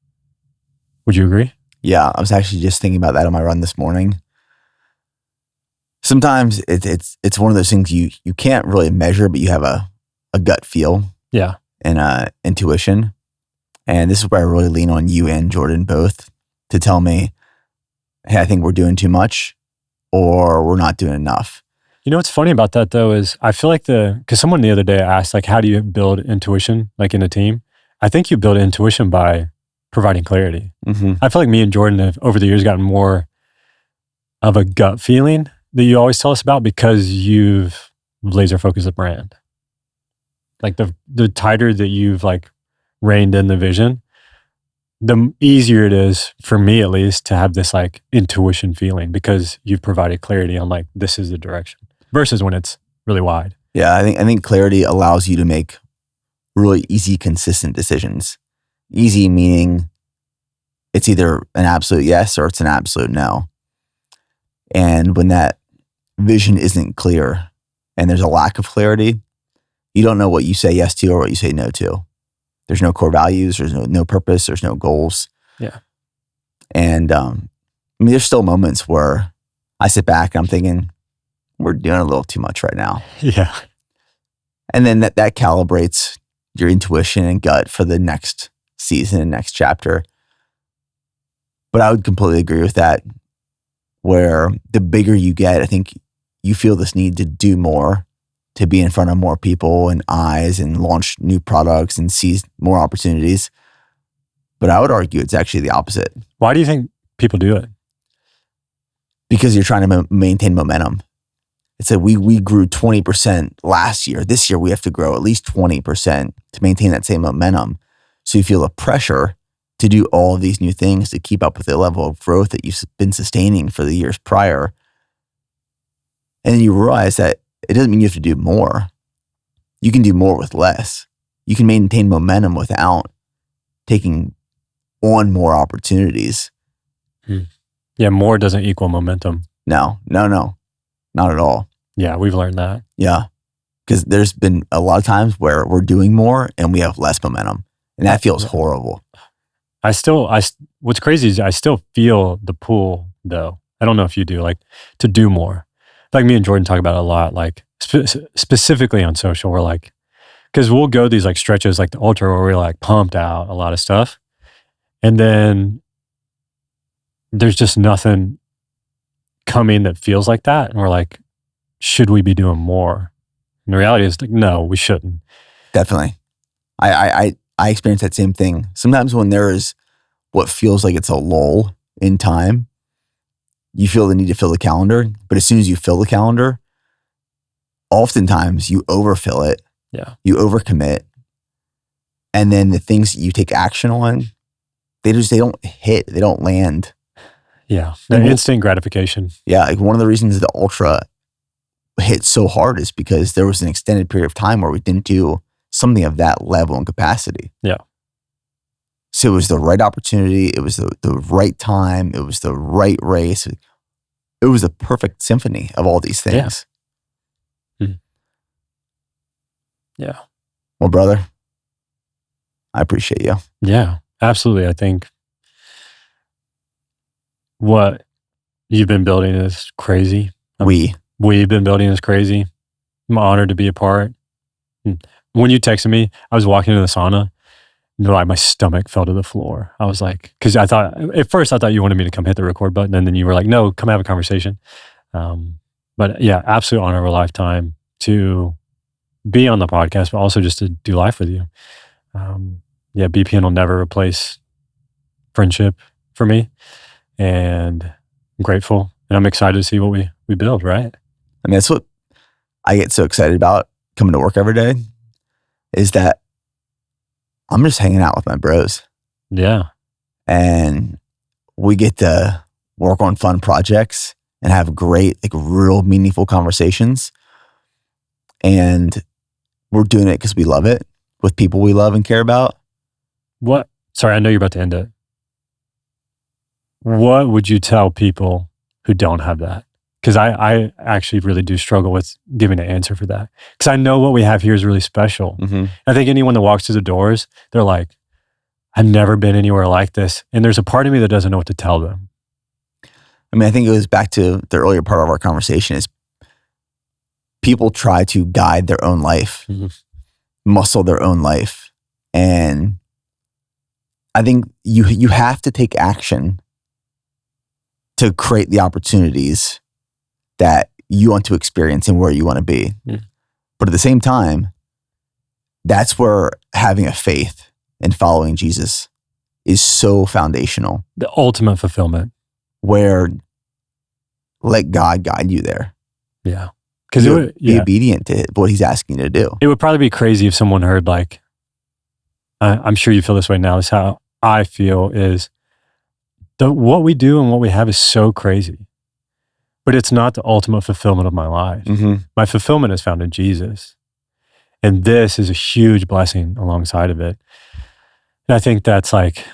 Would you agree? Yeah, I was actually just thinking about that on my run this morning. Sometimes it's one of those things you can't really measure, but you have a gut feel. Yeah. And intuition. And this is where I really lean on you and Jordan both to tell me, hey, I think we're doing too much or we're not doing enough. What's funny about that though is I feel like because someone the other day asked, how do you build intuition in a team? I think you build intuition by providing clarity. Mm-hmm. I feel like me and Jordan have over the years gotten more of a gut feeling that you always tell us about because you've laser focused the brand. Like the tighter that you've like reined in the vision, the easier it is for me at least to have this like intuition feeling because you've provided clarity on like this is the direction versus when it's really wide. Yeah, I think clarity allows you to make really easy, consistent decisions. Easy meaning it's either an absolute yes or it's an absolute no. And when that vision isn't clear and there's a lack of clarity, you don't know what you say yes to or what you say no to. There's no core values, there's no purpose, there's no goals. Yeah. And I mean, there's still moments where I sit back and I'm thinking, we're doing a little too much right now. Yeah. And then that calibrates your intuition and gut for the next season and next chapter. But I would completely agree with that, where the bigger you get, I think you feel this need to do more, to be in front of more people and eyes and launch new products and seize more opportunities. But I would argue it's actually the opposite. Why do you think people do it? Because you're trying to maintain momentum. It's that we grew 20% last year. This year we have to grow at least 20% to maintain that same momentum. So you feel the pressure to do all of these new things to keep up with the level of growth that you've been sustaining for the years prior. And then you realize that it doesn't mean you have to do more. You can do more with less. You can maintain momentum without taking on more opportunities. Yeah, more doesn't equal momentum. No, not at all. Yeah, we've learned that. Yeah, because there's been a lot of times where we're doing more and we have less momentum, and that feels horrible. What's crazy is I still feel the pull though. I don't know if you do, like to do more. Like me and Jordan talk about it a lot, like specifically on social. We're like, because we'll go these like stretches like the ultra where we're like pumped out a lot of stuff. And then there's just nothing coming that feels like that. And we're like, should we be doing more? And the reality is like, no, we shouldn't. Definitely. I experience that same thing. Sometimes when there is what feels like it's a lull in time, you feel the need to fill the calendar. But as soon as you fill the calendar, oftentimes you overfill it. Yeah. You overcommit. And then the things that you take action on, they don't hit, they don't land. Yeah. The instant gratification. Yeah. Like one of the reasons the ultra hit so hard is because there was an extended period of time where we didn't do something of that level and capacity. Yeah. So it was the right opportunity. It was the right time. It was the right race. It was a perfect symphony of all these things. Yeah. Yeah. Well, brother, I appreciate you. Yeah, absolutely. I think what you've been building is crazy. We've been building is crazy. I'm honored to be a part. When you texted me, I was walking into the sauna. Like my stomach fell to the floor. I was like, because at first I thought you wanted me to come hit the record button, and then you were like, no, come have a conversation. But yeah, absolute honor of a lifetime to be on the podcast, but also just to do life with you. Yeah, BPN will never replace friendship for me, and I'm grateful, and I'm excited to see what we build, right? I mean, that's what I get so excited about coming to work every day, is that I'm just hanging out with my bros. Yeah. And we get to work on fun projects and have great, like real meaningful conversations. And we're doing it because we love it with people we love and care about. What? Sorry, I know you're about to end it. What would you tell people who don't have that? Because I actually really do struggle with giving an answer for that. Because I know what we have here is really special. Mm-hmm. I think anyone that walks through the doors, they're like, I've never been anywhere like this. And there's a part of me that doesn't know what to tell them. I mean, I think it goes back to the earlier part of our conversation is people try to guide their own life, muscle their own life. And I think you have to take action to create the opportunities that you want to experience and where you want to be. Yeah. But at the same time, that's where having a faith and following Jesus is so foundational. The ultimate fulfillment. Where let God guide you there. Yeah. Because be obedient to what he's asking you to do. It would probably be crazy if someone heard like, I'm sure you feel this way now. This is how I feel is what we do and what we have is so crazy, but it's not the ultimate fulfillment of my life. Mm-hmm. My fulfillment is found in Jesus. And this is a huge blessing alongside of it. And I think that's like,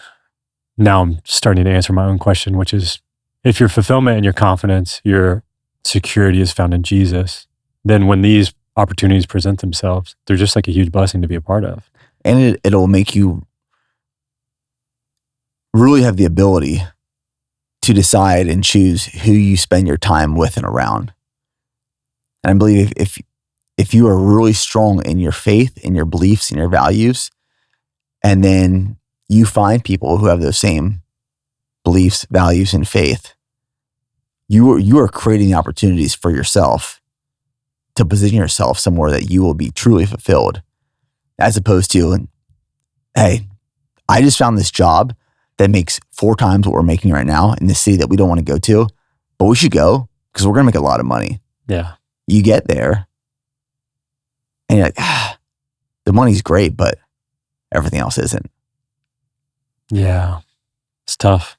now I'm starting to answer my own question, which is if your fulfillment and your confidence, your security is found in Jesus, then when these opportunities present themselves, they're just like a huge blessing to be a part of. And it'll make you really have the ability to decide and choose who you spend your time with and around. And I believe if you are really strong in your faith, in your beliefs, and your values, and then you find people who have those same beliefs, values, and faith, you are creating opportunities for yourself to position yourself somewhere that you will be truly fulfilled, as opposed to, hey, I just found this job that makes 4 times what we're making right now in the city that we don't want to go to, but we should go because we're going to make a lot of money. Yeah. You get there and you're like, the money's great, but everything else isn't. Yeah. It's tough.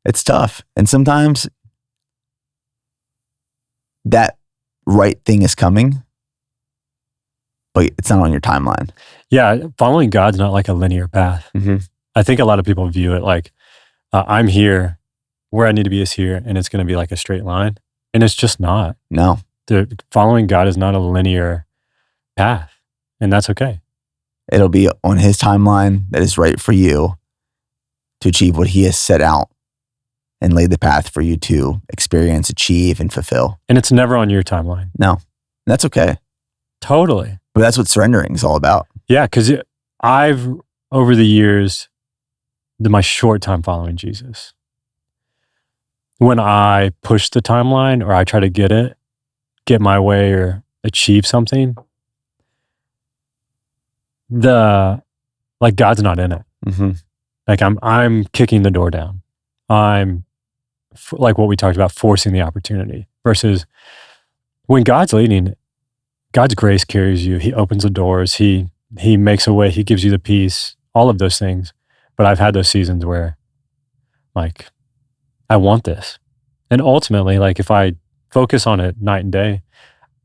It's tough. And sometimes that right thing is coming, but it's not on your timeline. Yeah. Following God's not like a linear path. Mm-hmm. I think a lot of people view it like, I'm here, where I need to be is here, and it's going to be like a straight line. And it's just not. No. Following God is not a linear path, and that's okay. It'll be on his timeline that is right for you to achieve what he has set out and laid the path for you to experience, achieve, and fulfill. And it's never on your timeline. No. That's okay. Totally. But that's what surrendering is all about. Yeah, because I've, over the years, my short time following Jesus, when I push the timeline or I try to get my way or achieve something, God's not in it. Mm-hmm. Like I'm kicking the door down. I'm like what we talked about, forcing the opportunity versus when God's leading, God's grace carries you. He opens the doors. He makes a way. He gives you the peace, all of those things. But I've had those seasons where like, I want this. And ultimately, like if I focus on it night and day,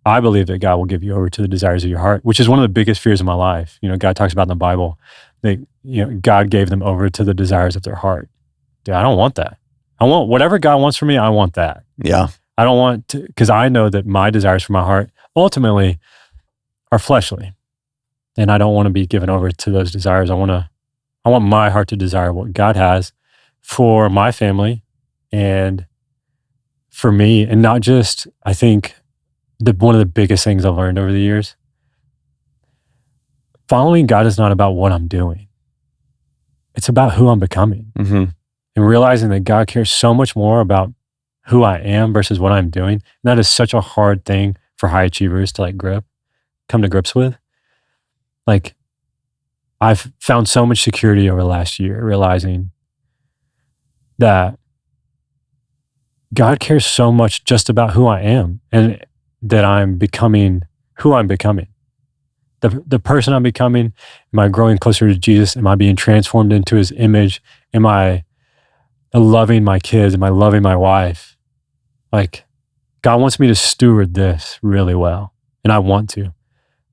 I believe that God will give you over to the desires of your heart, which is one of the biggest fears of my life. You know, God talks about in the Bible that, God gave them over to the desires of their heart. Dude, I don't want that. I want whatever God wants for me. I want that. Yeah. I don't want to, because I know that my desires for my heart ultimately are fleshly. And I don't want to be given over to those desires. I want my heart to desire what God has for my family and for me. And not just, I think, one of the biggest things I've learned over the years, following God is not about what I'm doing. It's about who I'm becoming. Mm-hmm. And realizing that God cares so much more about who I am versus what I'm doing. And that is such a hard thing for high achievers to come to grips with. Like, I've found so much security over the last year, realizing that God cares so much just about who I am and that I'm becoming who I'm becoming. The person I'm becoming, am I growing closer to Jesus? Am I being transformed into his image? Am I loving my kids? Am I loving my wife? Like, God wants me to steward this really well, and I want to.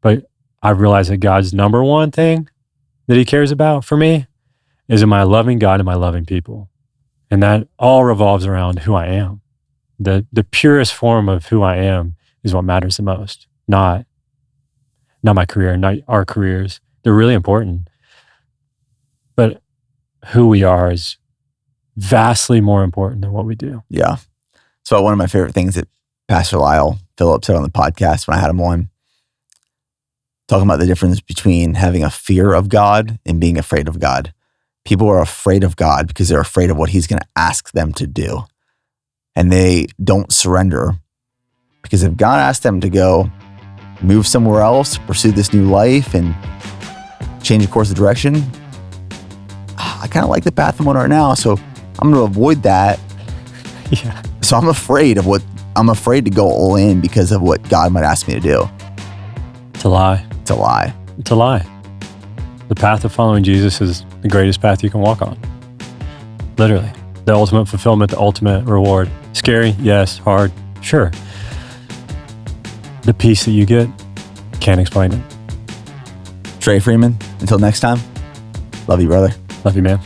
But I realize that God's number one thing that he cares about for me is, am I loving God? Am I loving people? And that all revolves around who I am. The purest form of who I am is what matters the most, not my career, not our careers. They're really important. But who we are is vastly more important than what we do. Yeah. So one of my favorite things that Pastor Lyle Phillips said on the podcast when I had him on, talking about the difference between having a fear of God and being afraid of God. People are afraid of God because they're afraid of what he's going to ask them to do. And they don't surrender because if God asked them to go move somewhere else, pursue this new life and change a course of direction, I kind of like the path I'm on right now. So I'm going to avoid that. Yeah. So I'm afraid of what I'm afraid to go all in because of what God might ask me to do. It's a lie. It's a lie. It's a lie. The path of following Jesus is the greatest path you can walk on. Literally. The ultimate fulfillment, the ultimate reward. Scary? Yes. Hard? Sure. The peace that you get, can't explain it. Trey Freeman, until next time, love you, brother. Love you, man.